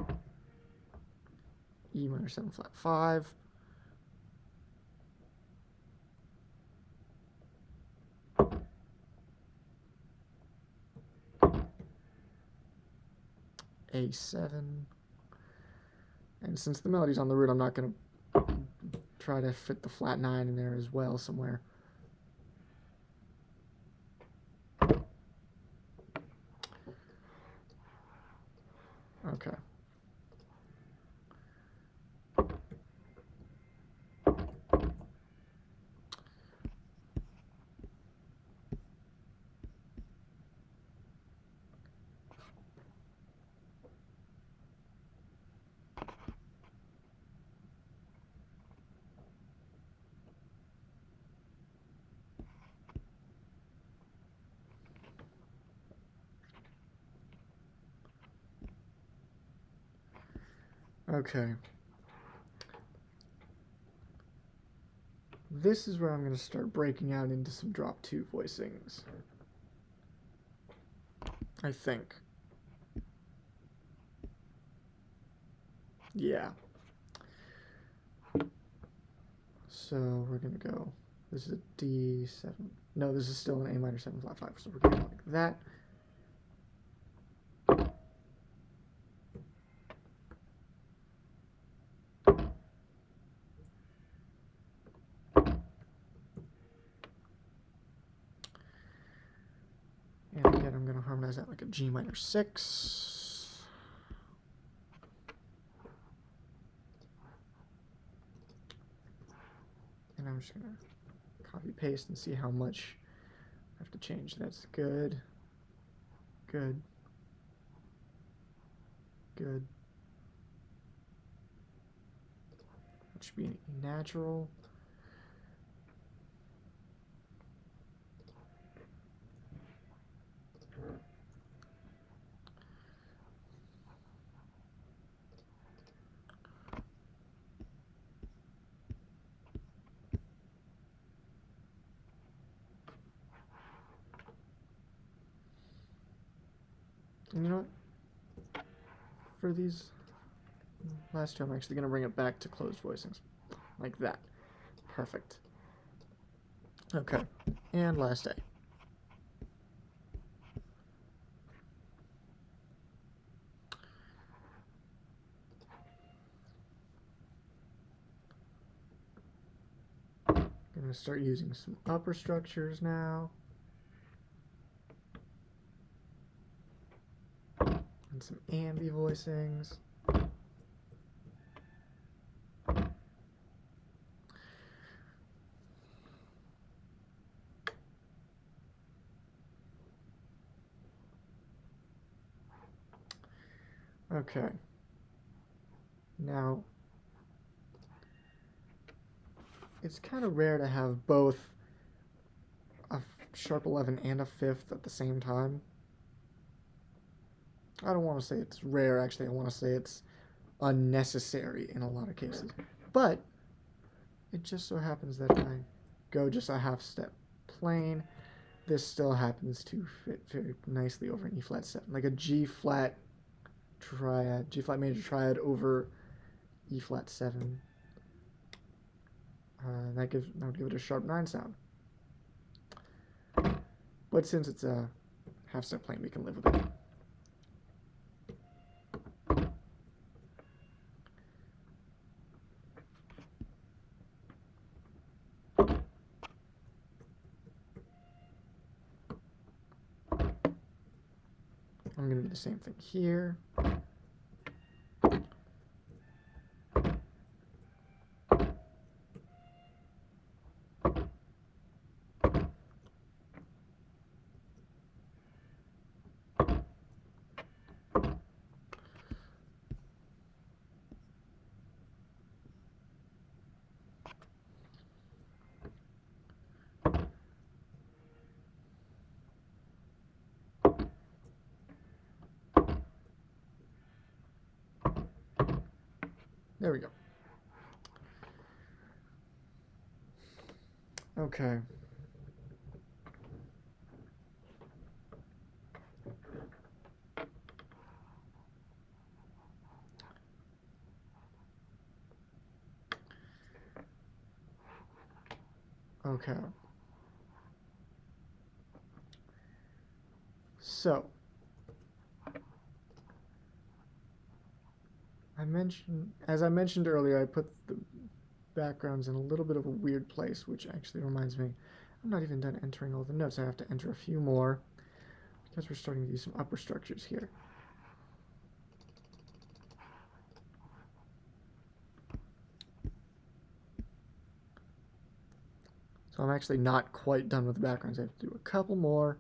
E minor 7 flat 5. A7. And since the melody's on the root, I'm not going to try to fit the flat 9 in there as well somewhere. Okay. Okay. This is where I'm going to start breaking out into some drop 2 voicings. I think. Yeah. So we're going to go, this is a D7. No, this is still an A minor 7 flat 5, so we're going to go like that. And again, I'm going to harmonize that like a G minor 6. And I'm just going to copy paste and see how much I have to change. That's good. Good. Good. It should be an E natural. And you know what? For these last two, I'm actually going to bring it back to closed voicings. Like that. Perfect. Okay. And last A. Going to start using some upper structures now. And some ambi voicings. Okay. Now, it's kind of rare to have both a sharp 11 and a fifth at the same time. I don't want to say it's rare, actually. I want to say it's unnecessary in a lot of cases. But it just so happens that I go just a half step plain. This still happens to fit very nicely over an E flat 7, like a G flat triad, G flat major triad over E flat 7. That would give it a sharp 9 sound. But since it's a half step plain, we can live with it. I'm going to do the same thing here. There we go. Okay. Okay. So, as I mentioned earlier, I put the backgrounds in a little bit of a weird place, which actually reminds me, I'm not even done entering all the notes. I have to enter a few more because we're starting to use some upper structures here. So I'm actually not quite done with the backgrounds. I have to do a couple more.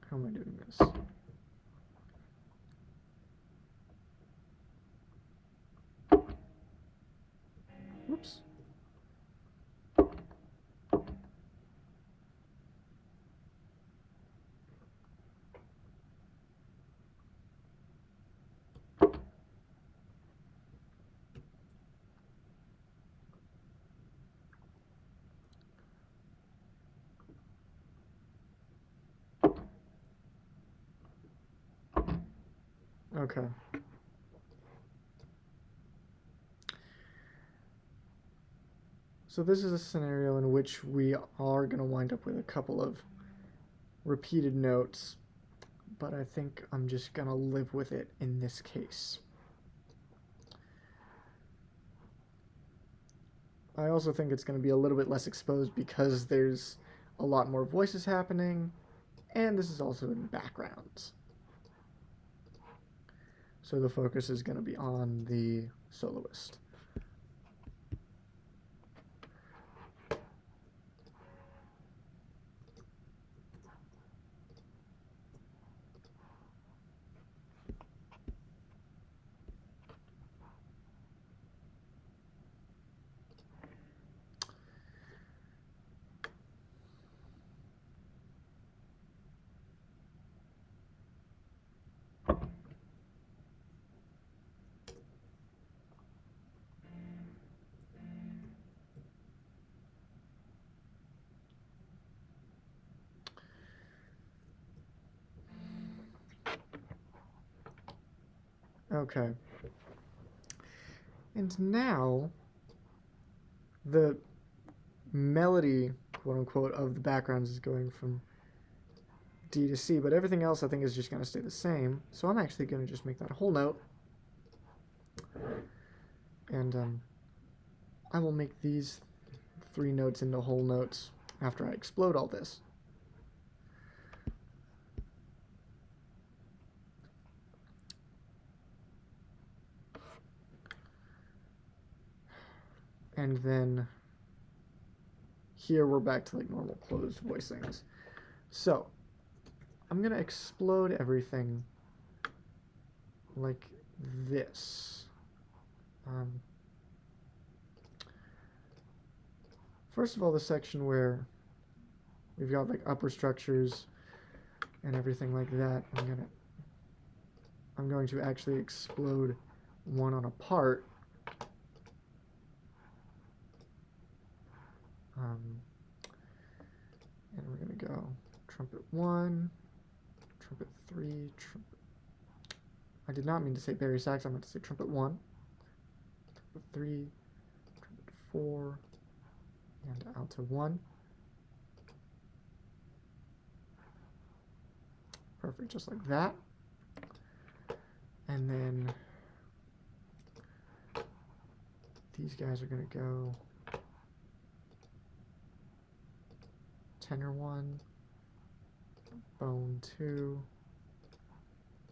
How am I doing this? Whoops. Okay. So this is a scenario in which we are going to wind up with a couple of repeated notes, but I think I'm just going to live with it in this case. I also think it's going to be a little bit less exposed because there's a lot more voices happening, and this is also in backgrounds. So the focus is going to be on the soloist. Okay. And now, the melody, quote unquote, of the backgrounds is going from D to C, but everything else I think is just going to stay the same. So I'm actually going to just make that a whole note. And I will make these 3 notes into whole notes after I explode all this. And then here we're back to like normal closed voicings. So I'm going to explode everything like this. First of all, the section where we've got like upper structures and everything like that, I'm going to actually explode one on a part. And we're going to go trumpet 1, trumpet 3, trumpet. I did not mean to say bari sax, I meant to say trumpet 1, trumpet 3, trumpet 4, and alto 1. Perfect, just like that. And then these guys are going to go tenor 1, bone 2,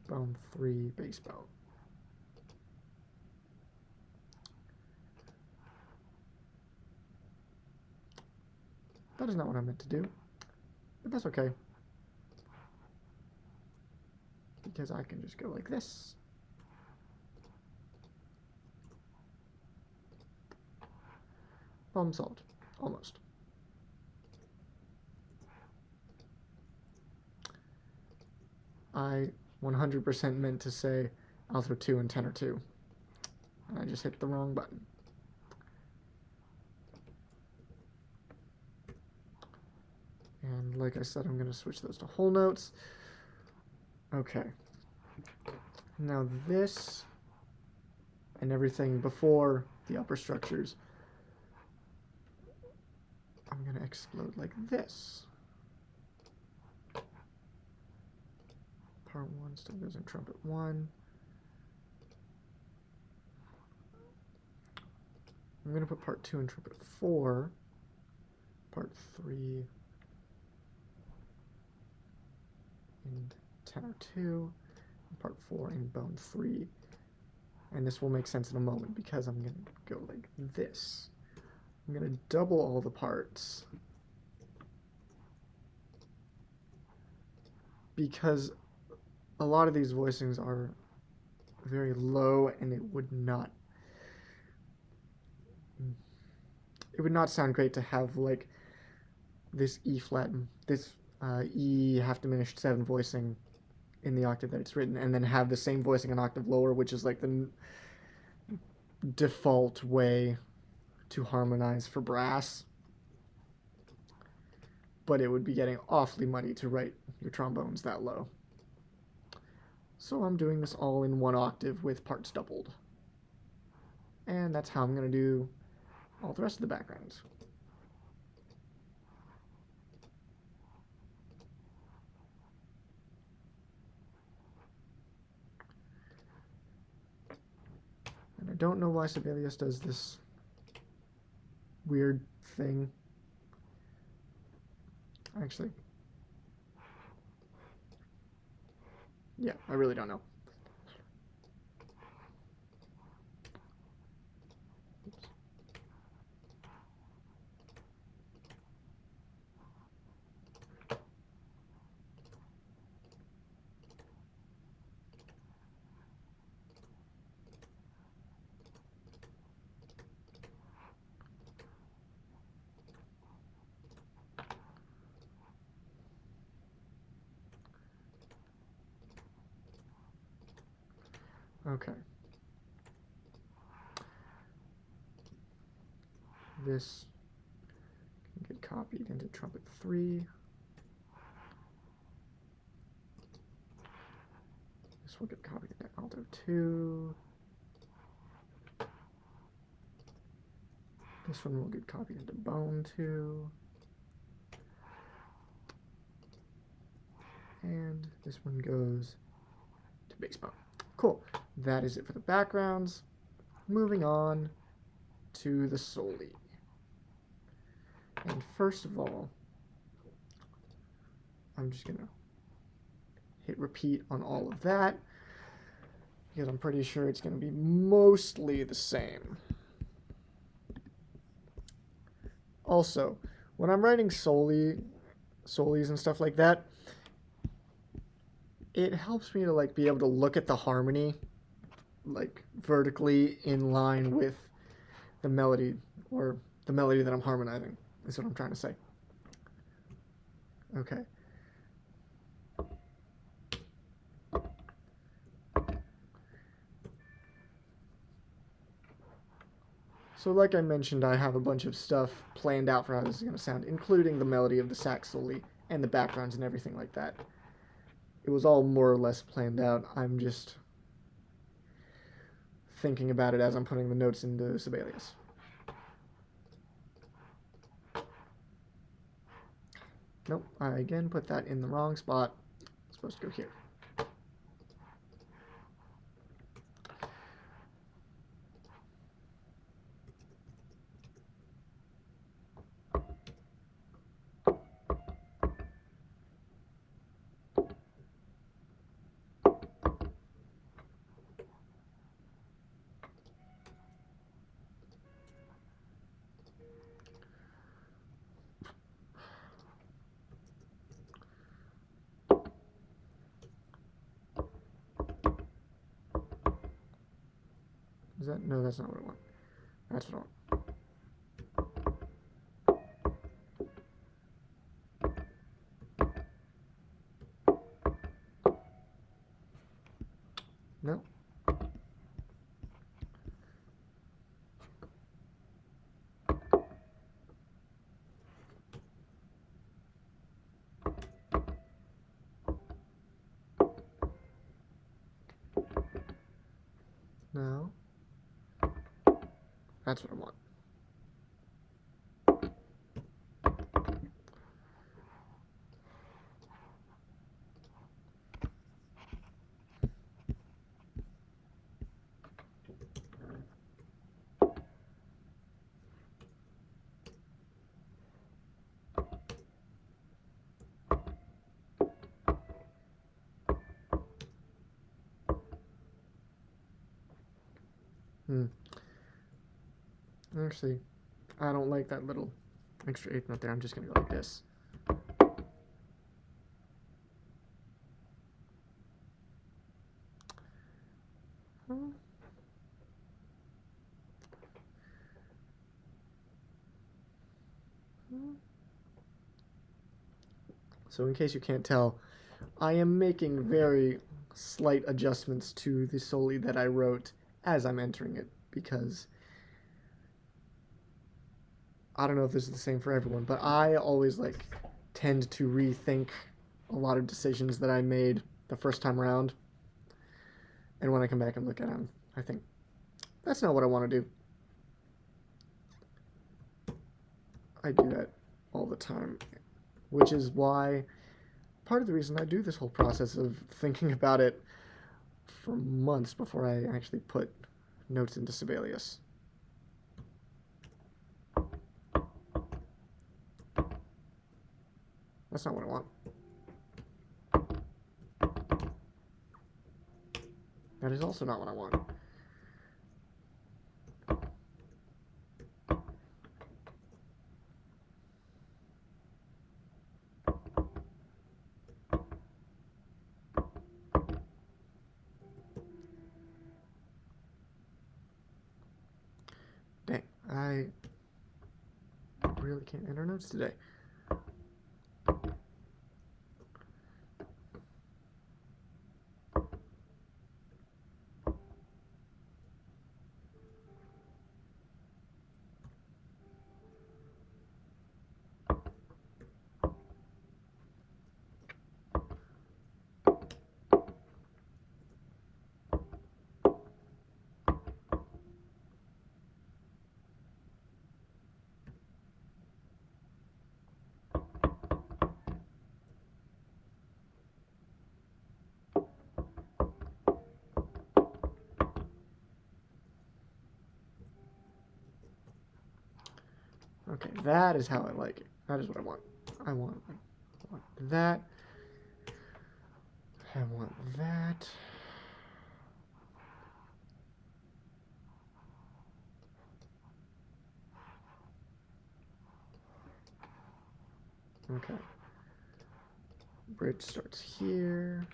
bone 3, bass bone. That is not what I meant to do, but that's okay. Because I can just go like this. Problem solved. Almost. I 100% meant to say alto 2 and tenor 2. And I just hit the wrong button. And like I said, I'm going to switch those to whole notes. Okay. Now this and everything before the upper structures, I'm going to explode like this. Part 1 still goes in trumpet 1. I'm going to put part 2 in trumpet 4, part 3 in tenor 2, and part 4 in bone 3. And this will make sense in a moment because I'm going to go like this. I'm going to double all the parts because a lot of these voicings are very low and it would not sound great to have like this E flat, this E half diminished 7 voicing in the octave that it's written, and then have the same voicing an octave lower, which is like the default way to harmonize for brass. But it would be getting awfully muddy to write your trombones that low. So I'm doing this all in 1 octave with parts doubled. And that's how I'm going to do all the rest of the backgrounds. And I don't know why Sibelius does this weird thing. Actually, yeah, I really don't know. Oops. Okay. This can get copied into trumpet 3. This will get copied into alto 2. This one will get copied into bone 2. And this one goes to bass bone. Cool. That is it for the backgrounds. Moving on to the soli. And first of all, I'm just going to hit repeat on all of that because I'm pretty sure it's going to be mostly the same. Also, when I'm writing solis and stuff like that, it helps me to like be able to look at the harmony like vertically in line with the melody, or the melody that I'm harmonizing is what I'm trying to say. Okay. So like I mentioned, I have a bunch of stuff planned out for how this is going to sound, including the melody of the sax soli and the backgrounds and everything like that. It was all more or less planned out. I'm just thinking about it as I'm putting the notes into Sibelius. Nope, I again put that in the wrong spot. It's supposed to go here. Is that? No, that's not what I want. That's what I want. No. No. That's what I want. Actually, I don't like that little extra eighth note there. I'm just going to go like this. So in case you can't tell, I am making very slight adjustments to the soli that I wrote as I'm entering it, because I don't know if this is the same for everyone, but I always tend to rethink a lot of decisions that I made the first time around. And when I come back and look at them, I think, that's not what I want to do. I do that all the time, which is why part of the reason I do this whole process of thinking about it for months before I actually put notes into Sibelius. That's not what I want. That is also not what I want. Dang, I really can't enter notes today. Okay, that is how I like it. That is what I want. I want that. I want that. Okay. Bridge starts here.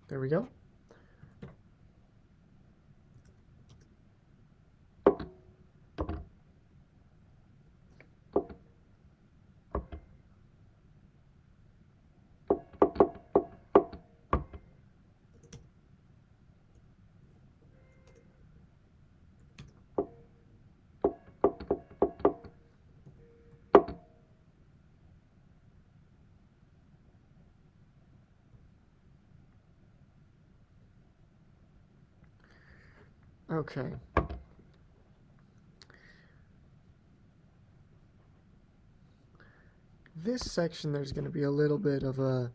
There we go. Okay. This section, there's going to be a little bit of a...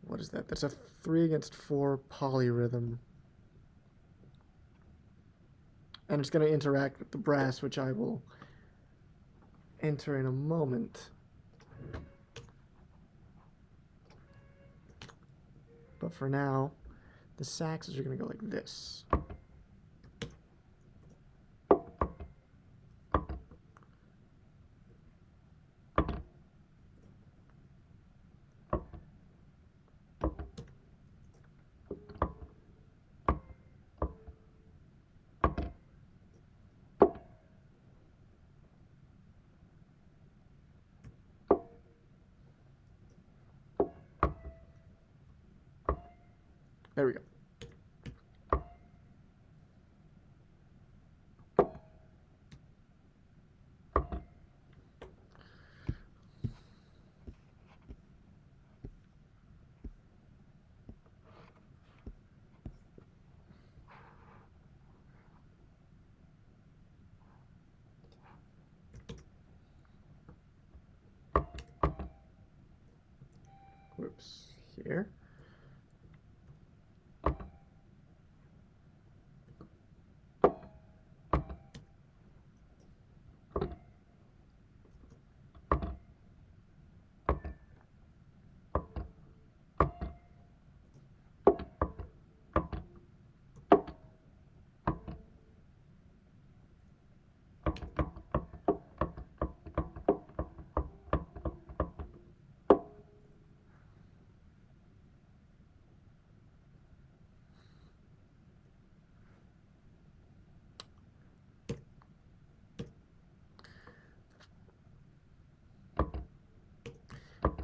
What is that? That's a 3-against-4 polyrhythm. And it's going to interact with the brass, which I will enter in a moment. But for now, the saxes are going to go like this. There we go. Whoops. Here.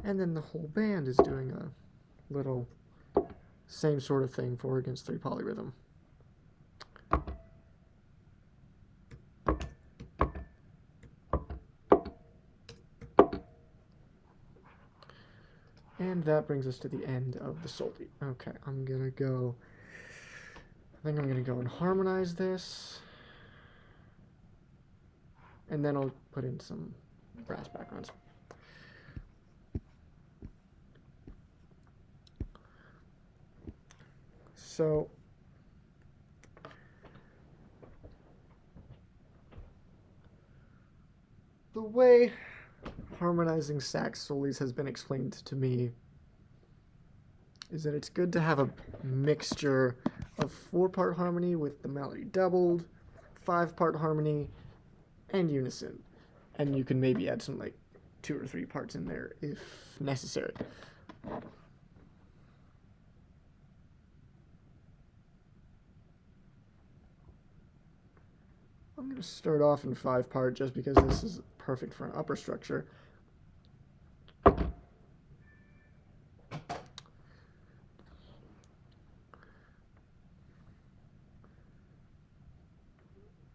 And then the whole band is doing a little same sort of thing, 4-against-3 polyrhythm. And that brings us to the end of the soldi. Okay, I think I'm gonna go and harmonize this. And then I'll put in some brass backgrounds. So the way harmonizing sax solis has been explained to me is that it's good to have a mixture of 4-part harmony with the melody doubled, 5-part harmony, and unison. And you can maybe add some like 2 or 3 parts in there if necessary. I'm going to start off in 5-part just because this is perfect for an upper structure.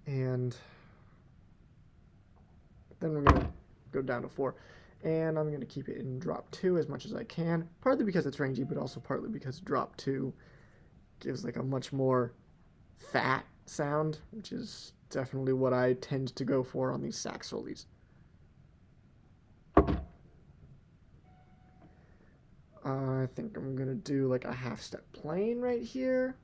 And then we're going to go down to 4. And I'm going to keep it in drop 2 as much as I can, partly because it's rangy, but also partly because drop 2 gives like a much more fat sound, which is definitely what I tend to go for on these sax solis. I think I'm going to do like a half-step plain right here.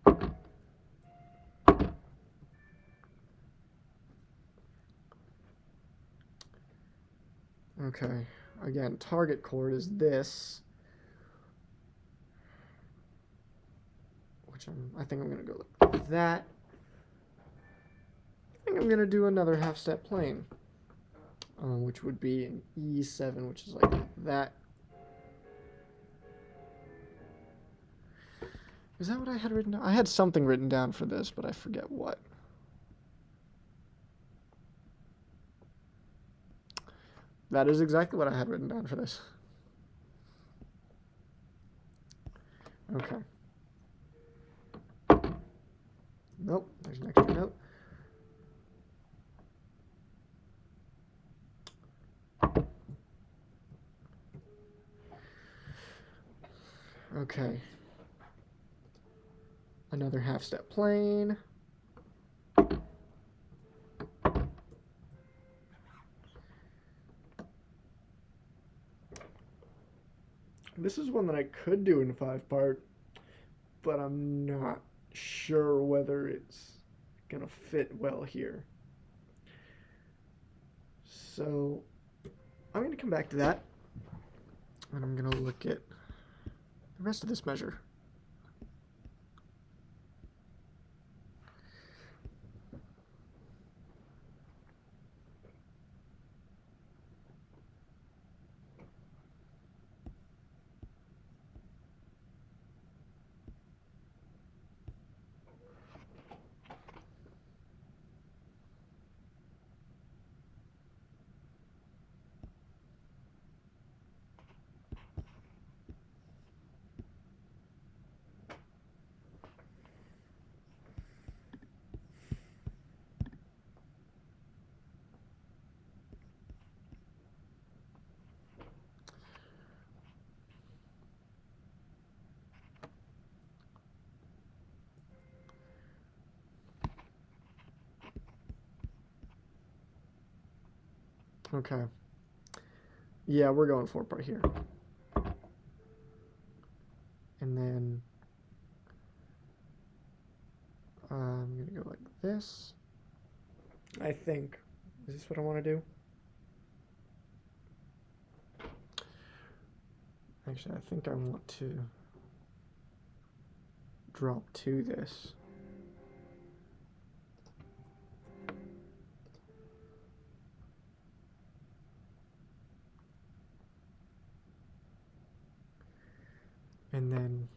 Okay, again, target chord is this, which I think I'm going to go like that. I think I'm going to do another half-step plain, which would be an E7, which is like that. Is that what I had written down? I had something written down for this, but I forget what. That is exactly what I had written down for this. Okay. Nope, there's an extra note. Okay. Another half-step plain. This is one that I could do in 5 part, but I'm not sure whether it's gonna fit well here. So I'm gonna come back to that, and I'm gonna look at the rest of this measure. Okay. Yeah, we're going 4 part here. And then I'm going to go like this. I think. Is this what I want to do? Actually, I think I want to drop to this. And then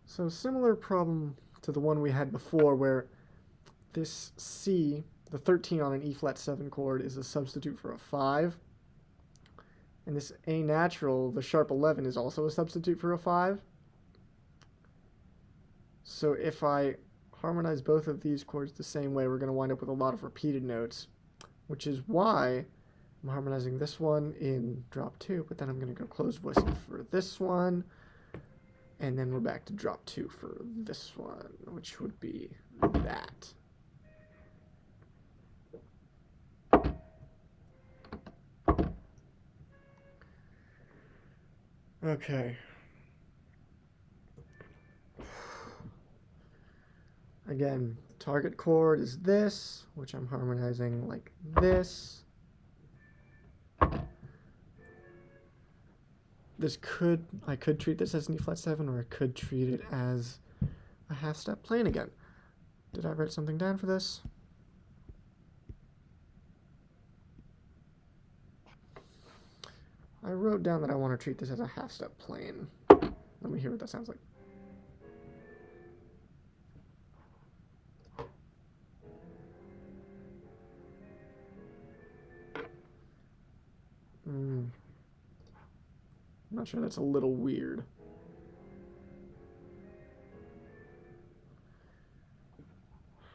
so similar problem to the one we had before where this C, the 13 on an E flat 7 chord, is a substitute for a 5. And this A natural, the sharp 11, is also a substitute for a 5. So if I harmonize both of these chords the same way, we're going to wind up with a lot of repeated notes, which is why I'm harmonizing this one in drop 2, but then I'm going to go closed voicing for this one, and then we're back to drop 2 for this one, which would be that. Okay. Again, target chord is this, which I'm harmonizing like this. I could treat this as an E flat 7, or I could treat it as a half step plain again. Did I write something down for this? I wrote down that I want to treat this as a half step plain. Let me hear what that sounds like. I'm not sure, that's a little weird.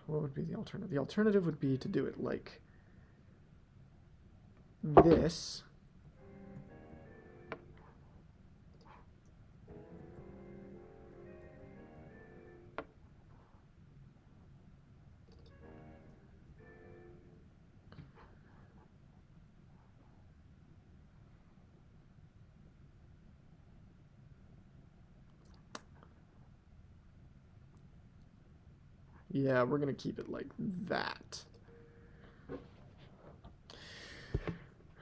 What would be the alternative? The alternative would be to do it like this. Yeah, we're going to keep it like that.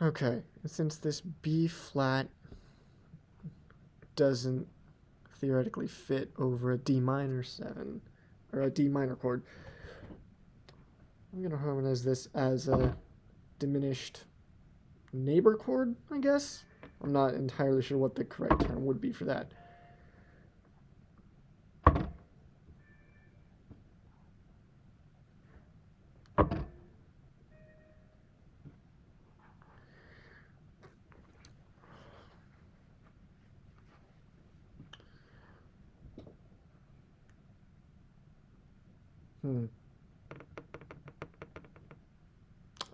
Okay, and since this B flat doesn't theoretically fit over a D minor 7, or a D minor chord, I'm going to harmonize this as a diminished neighbor chord, I guess. I'm not entirely sure what the correct term would be for that.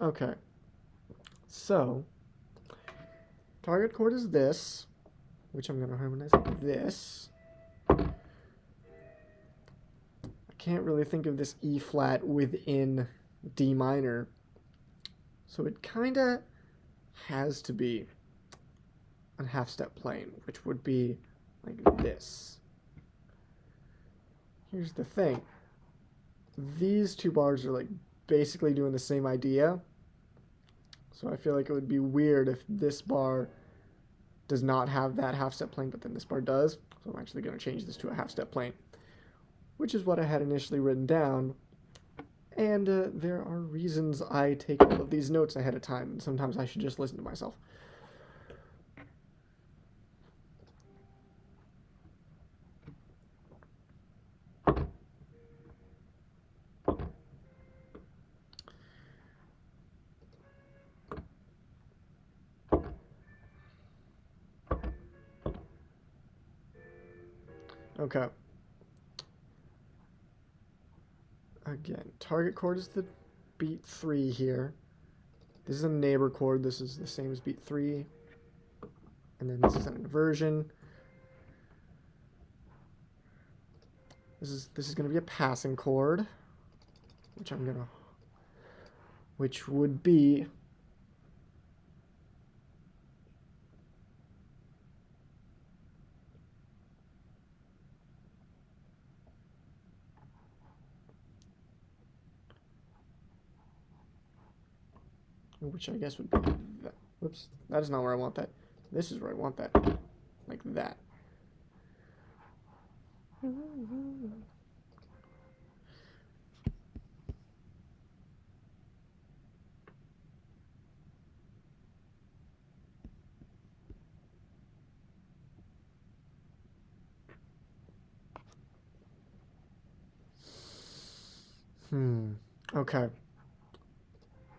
Okay. So, target chord is this, which I'm going to harmonize like this. I can't really think of this E flat within D minor. So it kind of has to be a half step plane, which would be like this. Here's the thing. These two bars are like basically doing the same idea. So I feel like it would be weird if this bar does not have that half step plane, but then this bar does. So I'm actually going to change this to a half step plane, which is what I had initially written down. And there are reasons I take all of these notes ahead of time, and sometimes I should just listen to myself. Okay. Again, target chord is the beat 3 here. This is a neighbor chord. This is the same as beat 3. And then this is an inversion. This is going to be a passing chord, which would be which I guess would be that. Whoops, that is not where I want that. This is where I want that. Like that. Okay.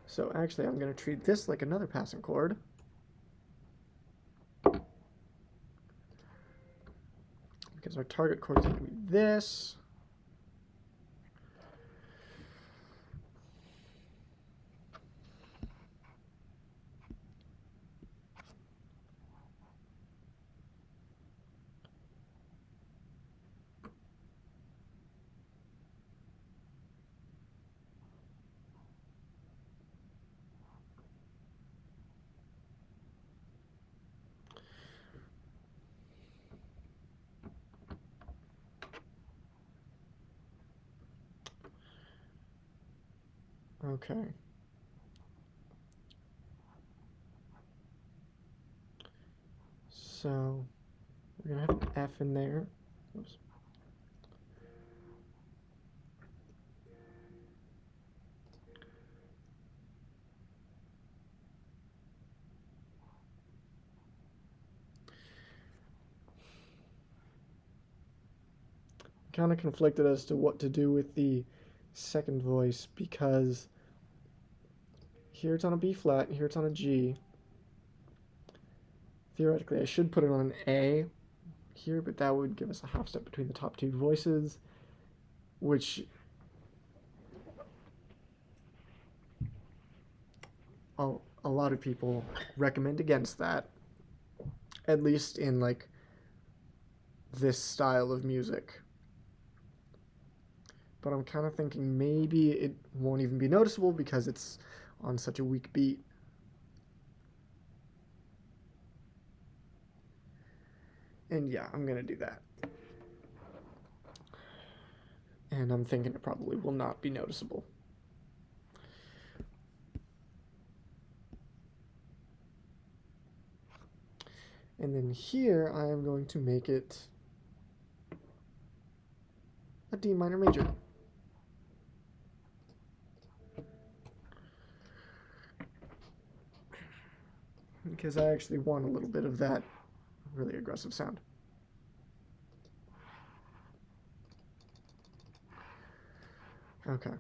So actually, I'm going to treat this like another passing chord. Because our target chord is going to be this. Okay. So we're going to have an F in there. Oops. Kind of conflicted as to what to do with the second voice, because here it's on a B flat, here it's on a G. Theoretically, I should put it on an A here, but that would give us a half step between the top two voices, which a lot of people recommend against that, at least in like this style of music. But I'm kind of thinking maybe it won't even be noticeable because it's on such a weak beat. And yeah, I'm going to do that. And I'm thinking it probably will not be noticeable. And then here I am going to make it a D minor major. Because I actually want a little bit of that really aggressive sound. Okay.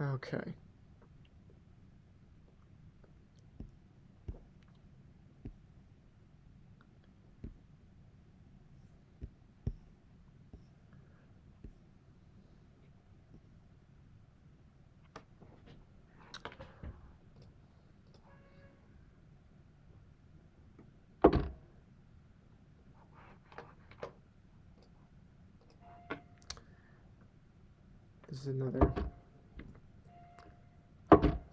Okay. is another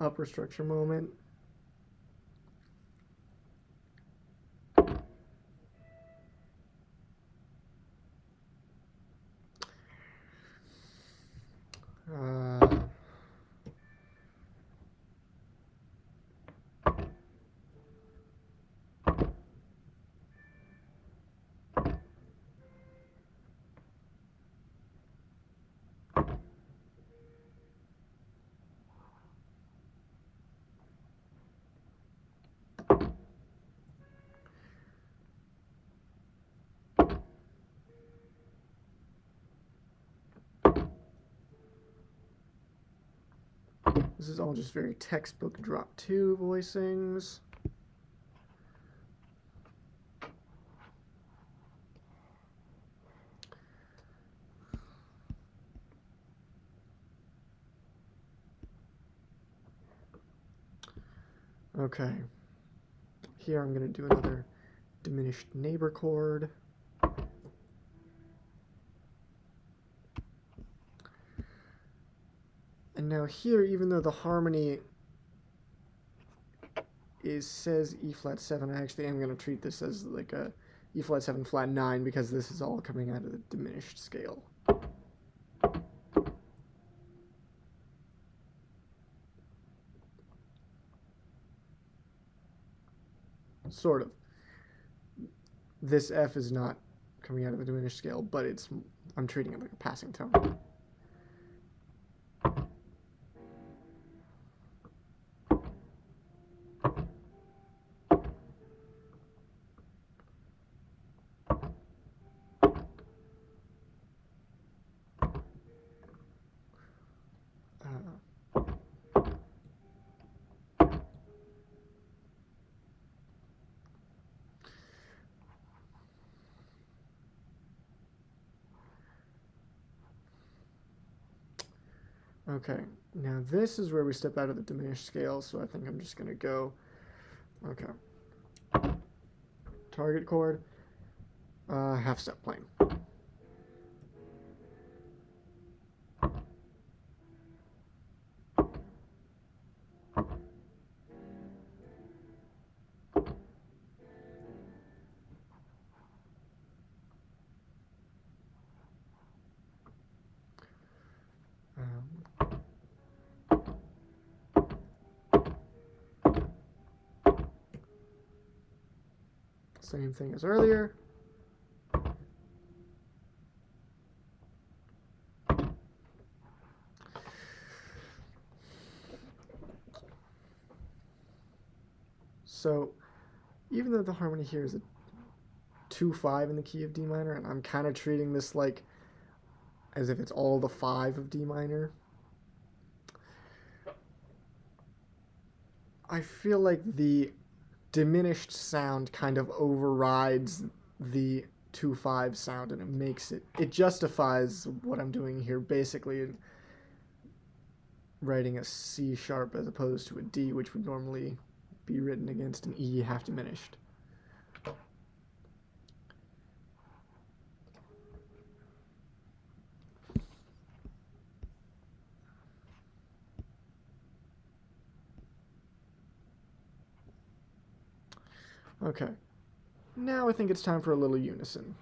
upper structure moment. This is all just very textbook drop 2 voicings. Okay. Here I'm going to do another diminished neighbor chord. And now here, even though the harmony says E flat 7, I actually am going to treat this as like a E flat 7 flat 9 because this is all coming out of the diminished scale. Sort of. This F is not coming out of the diminished scale, but I'm treating it like a passing tone. Okay, now this is where we step out of the diminished scale, so I think I'm just going to go, okay, target chord, half step plane. Same thing as earlier. So even though the harmony here is a 2-5 in the key of D minor, and I'm kind of treating this like as if it's all the 5 of D minor, I feel like the diminished sound kind of overrides the 2-5 sound, and it justifies what I'm doing here basically in writing a C sharp as opposed to a D, which would normally be written against an E half diminished. Okay, now I think it's time for a little unison.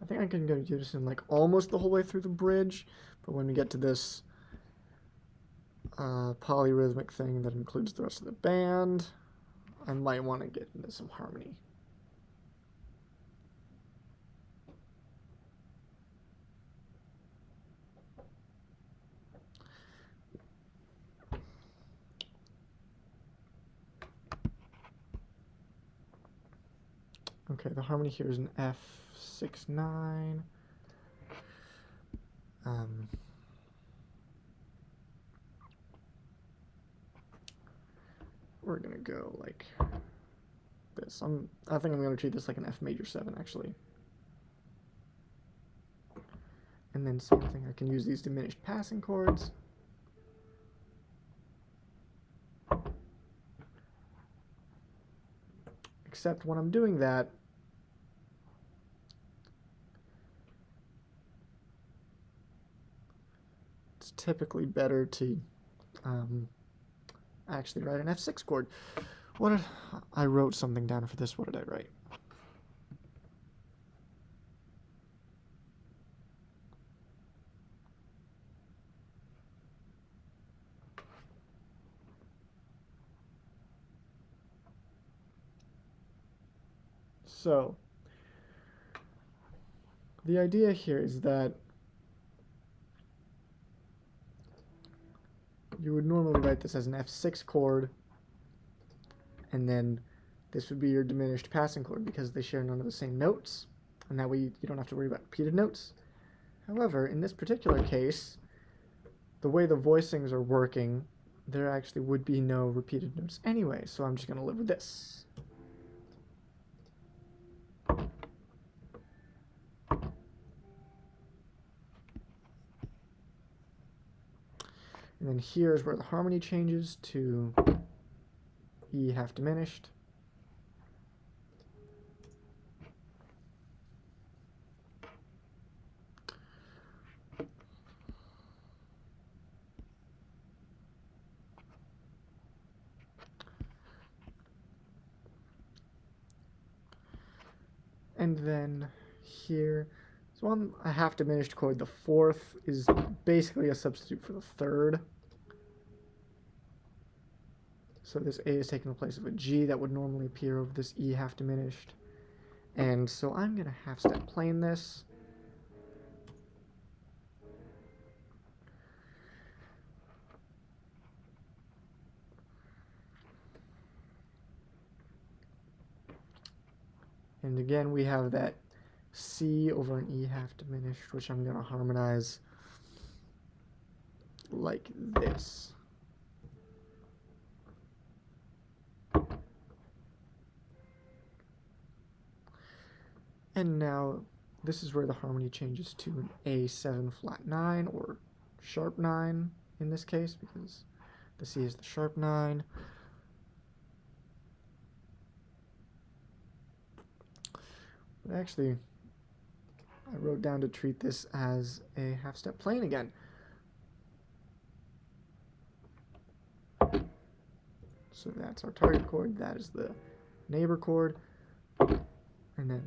I think I can go unison like almost the whole way through the bridge, but when we get to this polyrhythmic thing that includes the rest of the band, I might want to get into some harmony. Okay, the harmony here is an F6-9. We're gonna go like this. I think I'm gonna treat this like an F major 7 actually. And then same thing, I can use these diminished passing chords. Except when I'm doing that, it's typically better to actually write an F6 chord. I wrote something down for this. What did I write? So, the idea here is that you would normally write this as an F6 chord, and then this would be your diminished passing chord because they share none of the same notes, and that way you don't have to worry about repeated notes. However, in this particular case, the way the voicings are working, there actually would be no repeated notes anyway, so I'm just going to live with this. And then here's where the harmony changes to E half diminished. And then here, so on a half diminished chord, the fourth is basically a substitute for the third. So this A is taking the place of a G that would normally appear over this E half diminished. And so I'm going to half step plane this. And again, we have that C over an E half diminished, which I'm going to harmonize like this. And now this is where the harmony changes to an A7 flat 9, or sharp 9 in this case, because the C is the sharp 9. But actually, I wrote down to treat this as a half step plane again. So that's our target chord, that is the neighbor chord, and then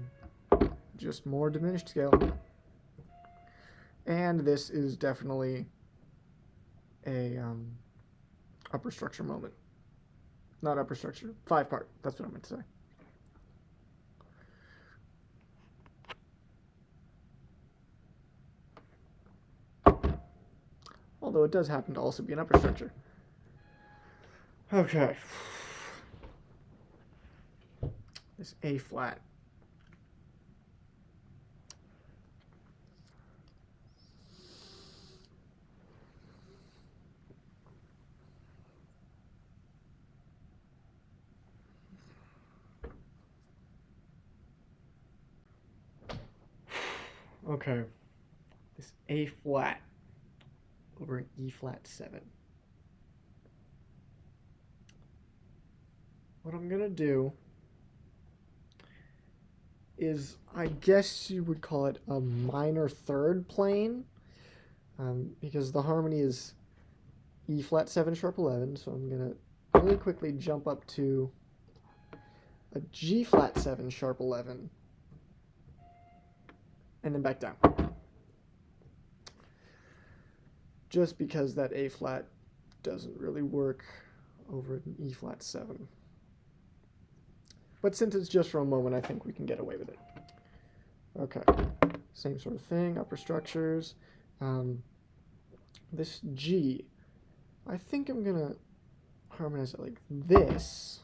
just more diminished scale. And this is definitely a upper structure moment. Not upper structure, 5-part, that's what I meant to say. Although it does happen to also be an upper structure. Okay. This A flat. Okay. This A flat over an E flat 7. What I'm going to do is, I guess you would call it a minor third plane, because the harmony is E flat 7 sharp 11, so I'm going to really quickly jump up to a G flat 7 sharp 11, and then back down. Just because that A flat doesn't really work over an E flat 7. But since it's just for a moment, I think we can get away with it. Okay, same sort of thing, upper structures. This G, I think I'm gonna harmonize it like this,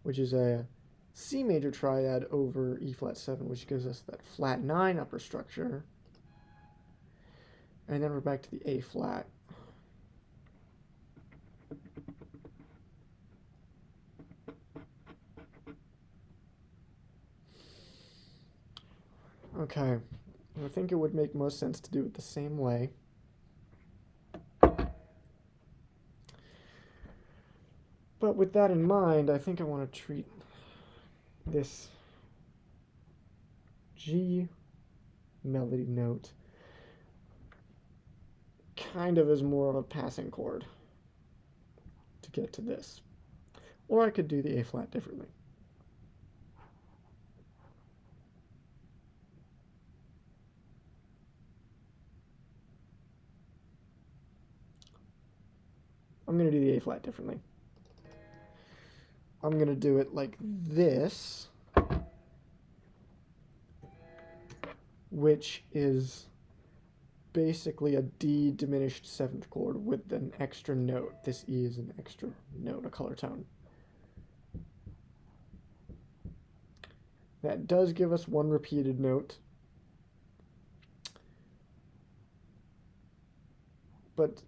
which is a C major triad over E flat 7, which gives us that flat 9 upper structure. And then we're back to the A flat. Okay, I think it would make most sense to do it the same way. But with that in mind, I think I want to treat this G melody note kind of as more of a passing chord to get to this. Or I could do the A flat differently. I'm going to do the A flat differently. I'm going to do it like this, which is basically a D diminished seventh chord with an extra note. This E is an extra note, a color tone. That does give us one repeated note, but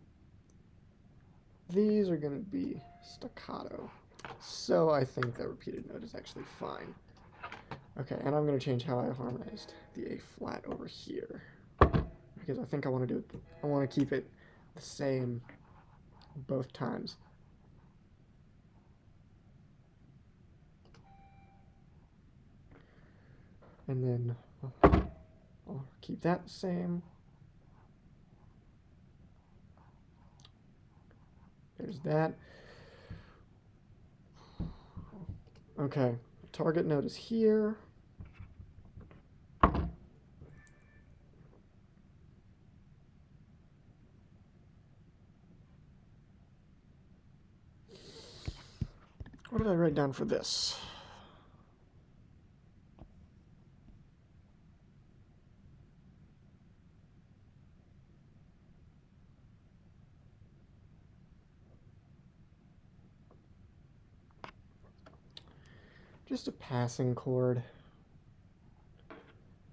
these are going to be staccato. So I think that repeated note is actually fine. Okay, and I'm going to change how I harmonized the A flat over here, because I think I want to keep it the same both times. And then I'll keep that the same. There's that. Okay, target note is here. What did I write down for this? Just a passing chord,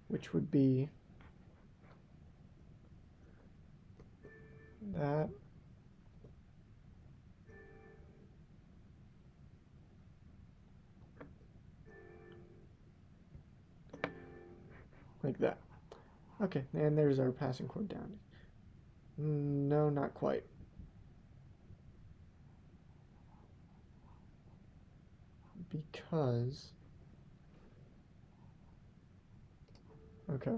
which would be that. Like that. Okay, and there's our passing chord down. No, not quite. Because... Okay.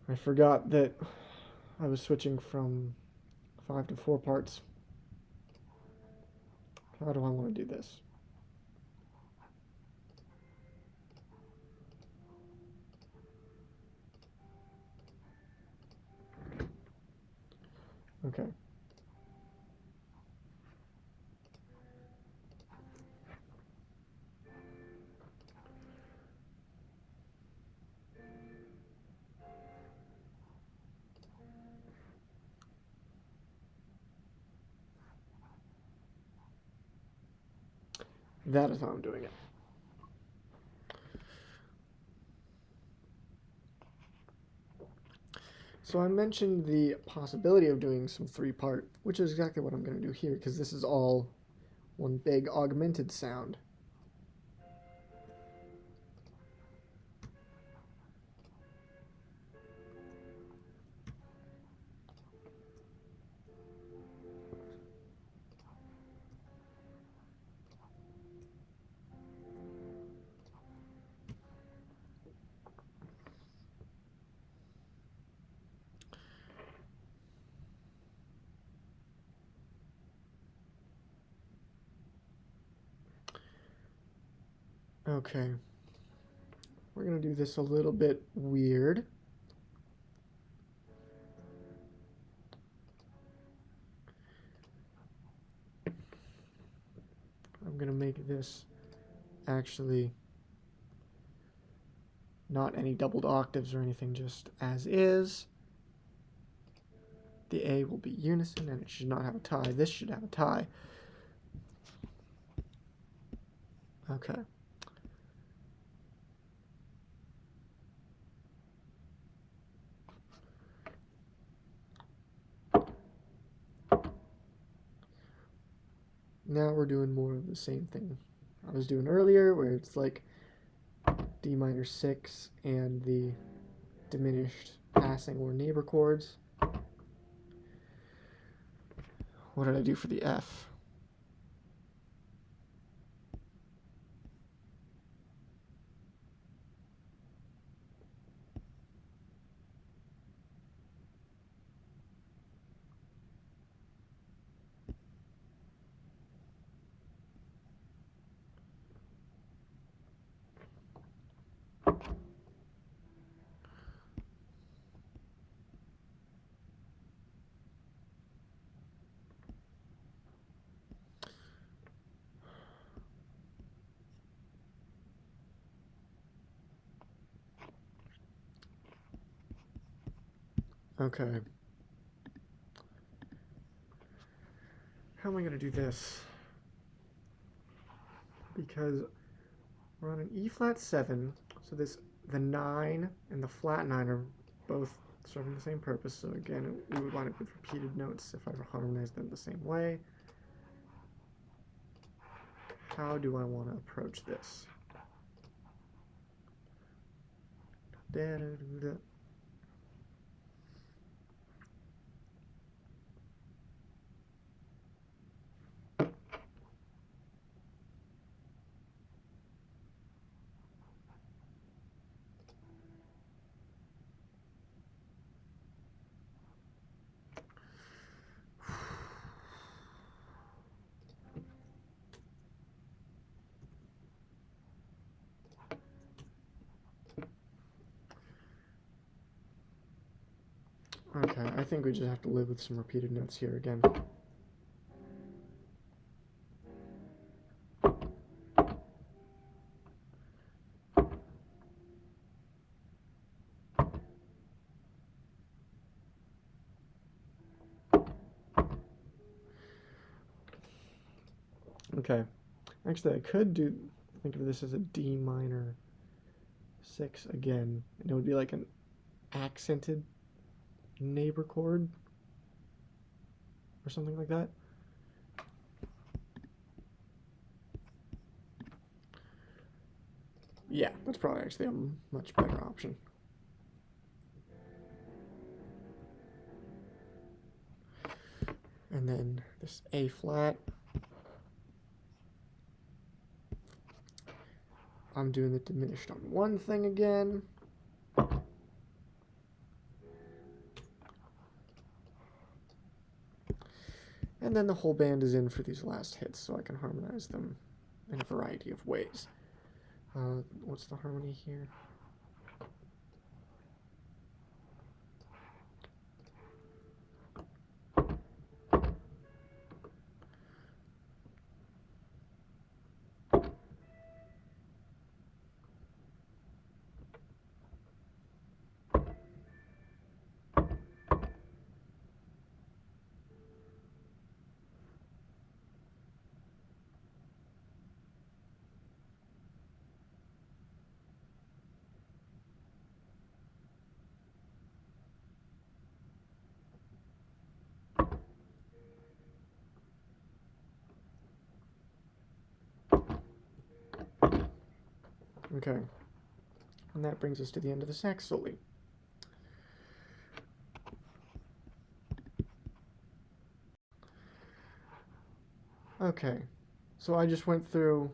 I forgot that I was switching from 5 to 4 parts. How do I want to do this? Okay. That is how I'm doing it. So I mentioned the possibility of doing some 3-part, which is exactly what I'm going to do here, because this is all one big augmented sound. Okay. We're going to do this a little bit weird. I'm going to make this actually not any doubled octaves or anything, just as is. The A will be unison, and it should not have a tie. This should have a tie. Okay. Now we're doing more of the same thing I was doing earlier, where it's like D minor 6 and the diminished passing or neighbor chords. What did I do for the F? Okay. How am I going to do this? Because we're on an E flat 7, so the 9 and the flat 9 are both serving the same purpose. So again, we would wind up with repeated notes if I harmonize them the same way. How do I want to approach this? Da-da-da-da. Okay, I think we just have to live with some repeated notes here again. Okay, actually I could think of this as a D minor 6 again, and it would be like an accented neighbor chord or something like that. Yeah, that's probably actually a much better option. And then this A flat. I'm doing the diminished on one thing again. And then the whole band is in for these last hits, so I can harmonize them in a variety of ways. What's the harmony here? Okay. And that brings us to the end of the sax soli. Okay. So I just went through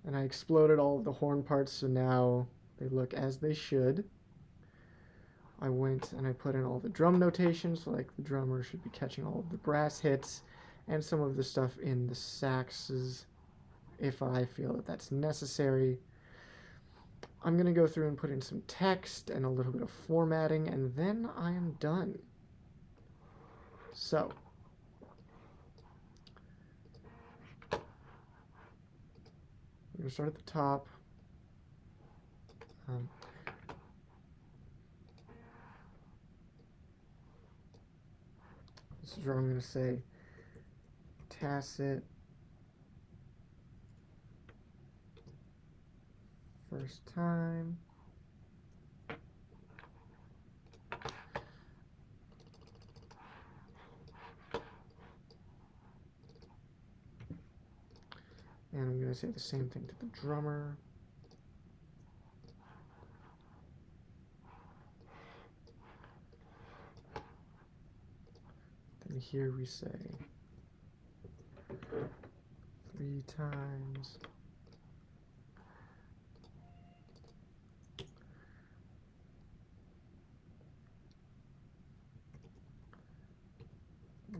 and I exploded all of the horn parts, so now they look as they should. I went and I put in all the drum notations, so like the drummer should be catching all of the brass hits and some of the stuff in the saxes if I feel that that's necessary. I'm going to go through and put in some text and a little bit of formatting, and then I am done. So, I'm going to start at the top. This is where I'm going to say tacit first time. And I'm going to say the same thing to the drummer. Then here we say 3 times.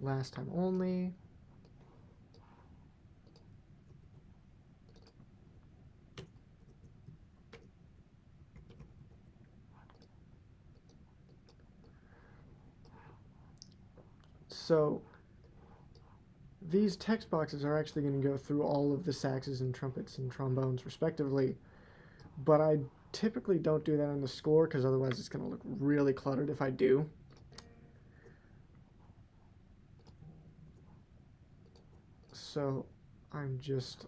Last time only. So these text boxes are actually going to go through all of the saxes and trumpets and trombones respectively, but I typically don't do that on the score because otherwise it's going to look really cluttered if I do. So I'm just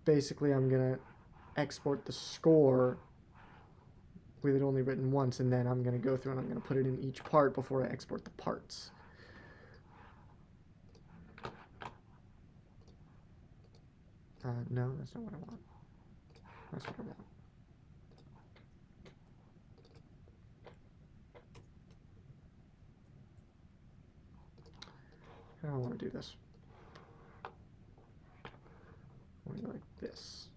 basically I'm going to export the score with it only written once, and then I'm going to go through and I'm going to put it in each part before I export the parts. No, that's not what I want. That's what I want. I don't want to do this. I want to go like this.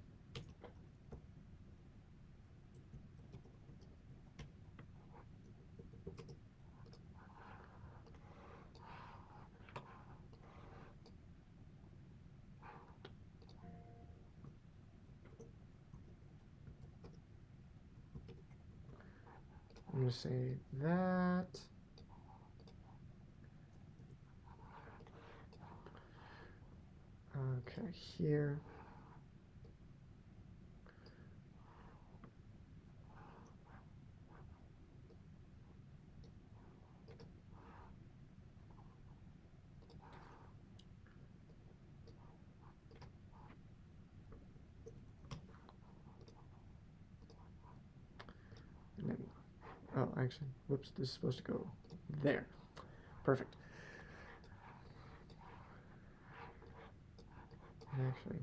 I'm going to say that. Okay, here. And then, oh, actually, whoops, this is supposed to go there. Perfect. And actually,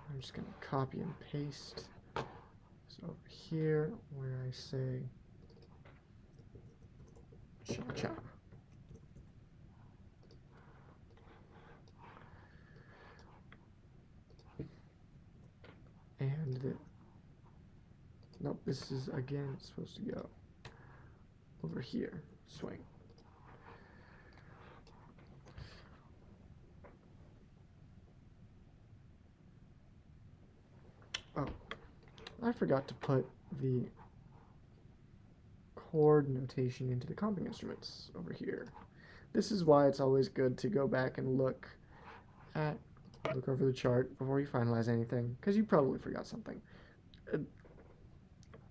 I'm just going to copy and paste this over here where I say cha-cha. And the, nope, this is again supposed to go over here, swing. Oh, I forgot to put the chord notation into the comping instruments over here. This is why it's always good to go back and look over the chart before you finalize anything, because you probably forgot something.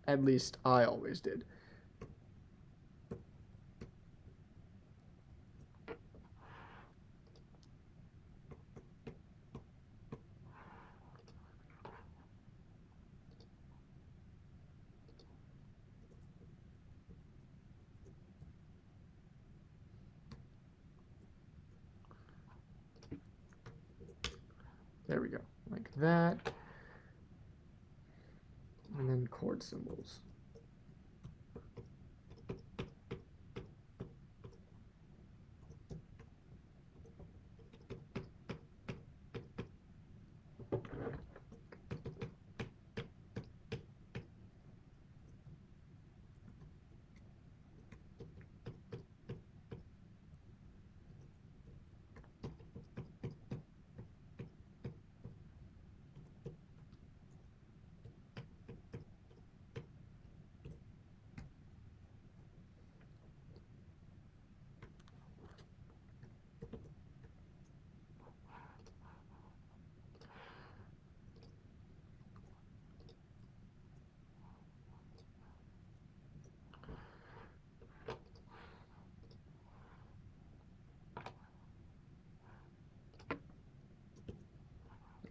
At least I always did. There we go, like that. And then chord symbols.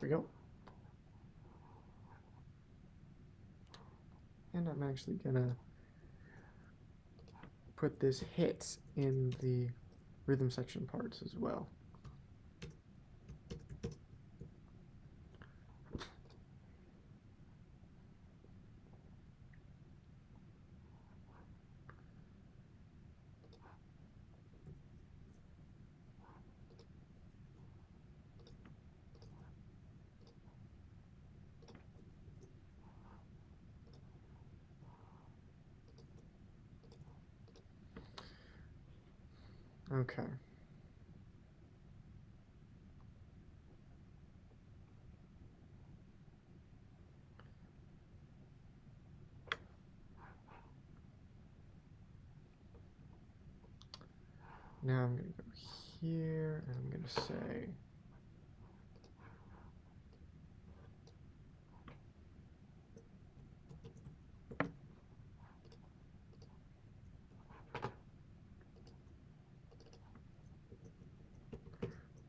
There we go. And I'm actually gonna put this hit in the rhythm section parts as well. Okay. Now I'm going to go here, and I'm going to say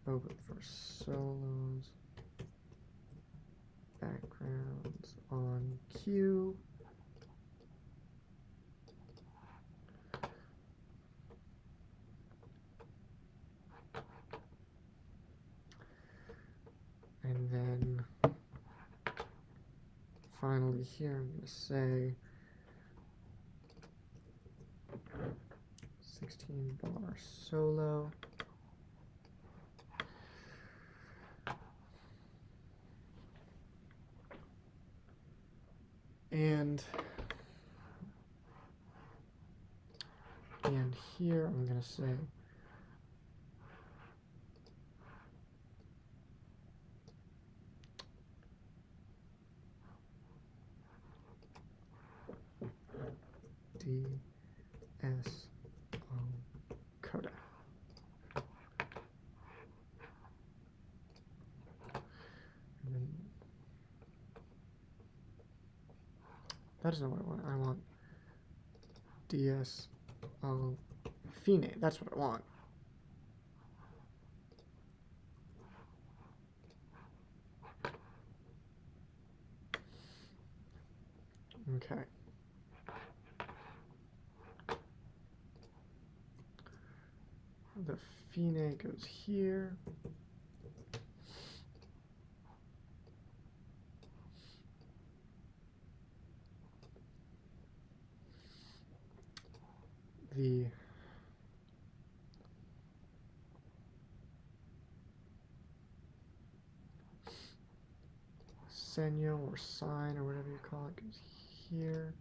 open for solos, backgrounds on cue. And then finally here I'm going to say 16 bar solo. And here I'm going to say DSO coda. And then that isn't what I want. I want DSO fine. That's what I want. Okay. The fine goes here. The segno or sign or whatever you call it goes here.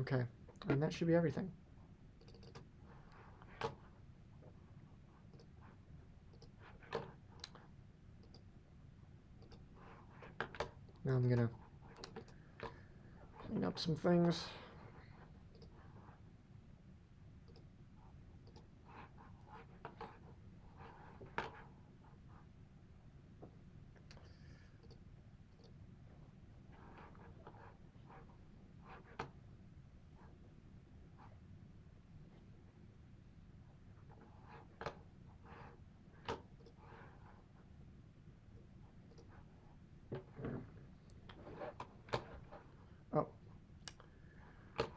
Okay, and that should be everything. Now I'm gonna clean up some things. Oh,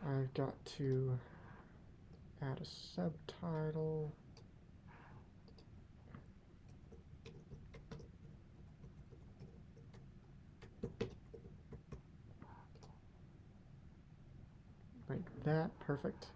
I've got to add a subtitle. Like that, perfect.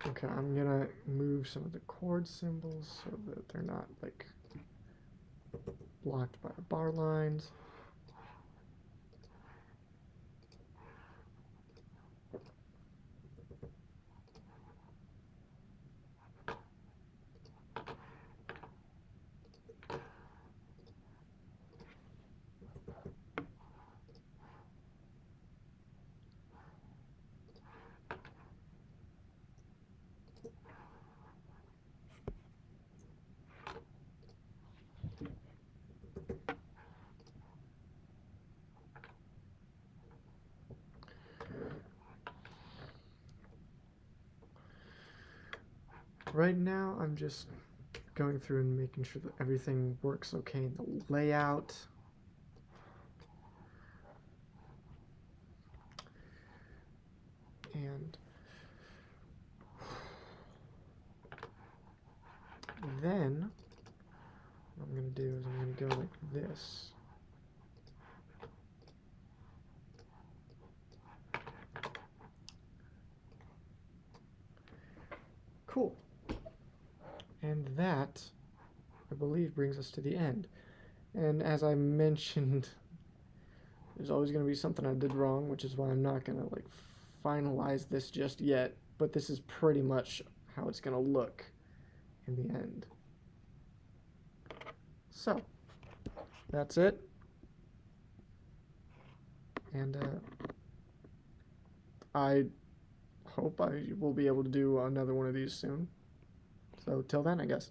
Okay, I'm gonna move some of the chord symbols so that they're not like blocked by the bar lines. right now I'm just going through and making sure that everything works okay in the layout. And then what I'm going to do is I'm going to go like this. Cool. And that, I believe, brings us to the end. And as I mentioned, there's always going to be something I did wrong, which is why I'm not going to like finalize this just yet. But this is pretty much how it's going to look in the end. So, that's it. And I hope I will be able to do another one of these soon. So till then, I guess.